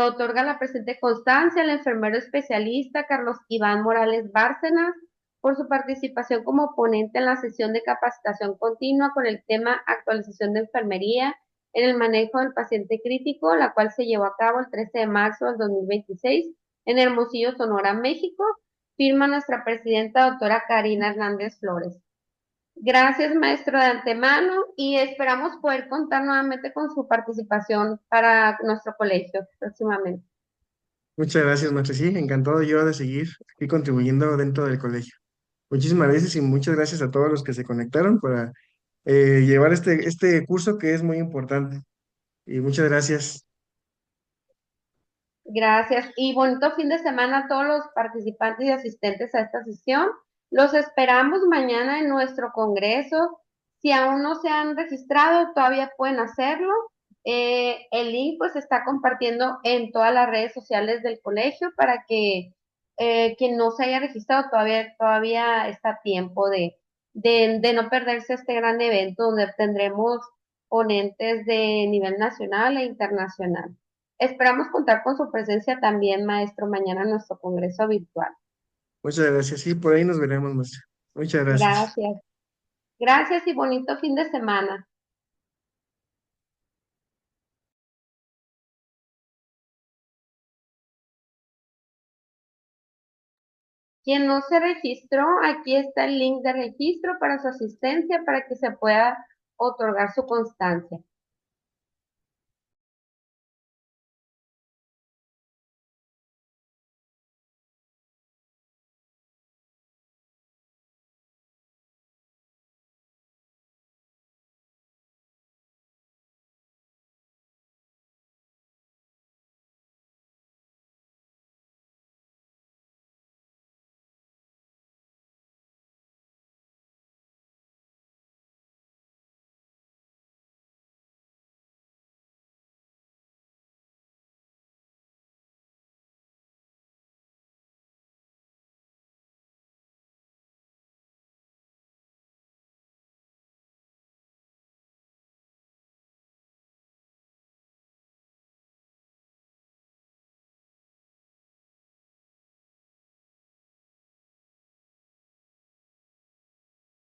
otorga la presente constancia al enfermero especialista Carlos Iván Morales Bárcenas por su participación como ponente en la sesión de capacitación continua con el tema actualización de enfermería en el manejo del paciente crítico, la cual se llevó a cabo el 13 de marzo del 2026 en Hermosillo, Sonora, México. Firma nuestra presidenta, doctora Karina Hernández Flores. Gracias, maestro, de antemano y esperamos poder contar nuevamente con su participación para nuestro colegio próximamente. Muchas gracias, maestro. Sí, encantado yo de seguir aquí contribuyendo dentro del colegio. Muchísimas gracias y muchas gracias a todos los que se conectaron para llevar este curso que es muy importante. Y muchas gracias. Gracias y bonito fin de semana a todos los participantes y asistentes a esta sesión. Los esperamos mañana en nuestro congreso. Si aún no se han registrado, todavía pueden hacerlo. El link pues se está compartiendo en todas las redes sociales del colegio para que quien no se haya registrado todavía está a tiempo de no perderse este gran evento donde tendremos ponentes de nivel nacional e internacional. Esperamos contar con su presencia también, maestro, mañana en nuestro congreso virtual. Muchas gracias. Sí, por ahí nos veremos, maestro. Muchas gracias. Gracias. Gracias y bonito fin de semana. Quien no se registró, aquí está el link de registro para su asistencia para que se pueda otorgar su constancia.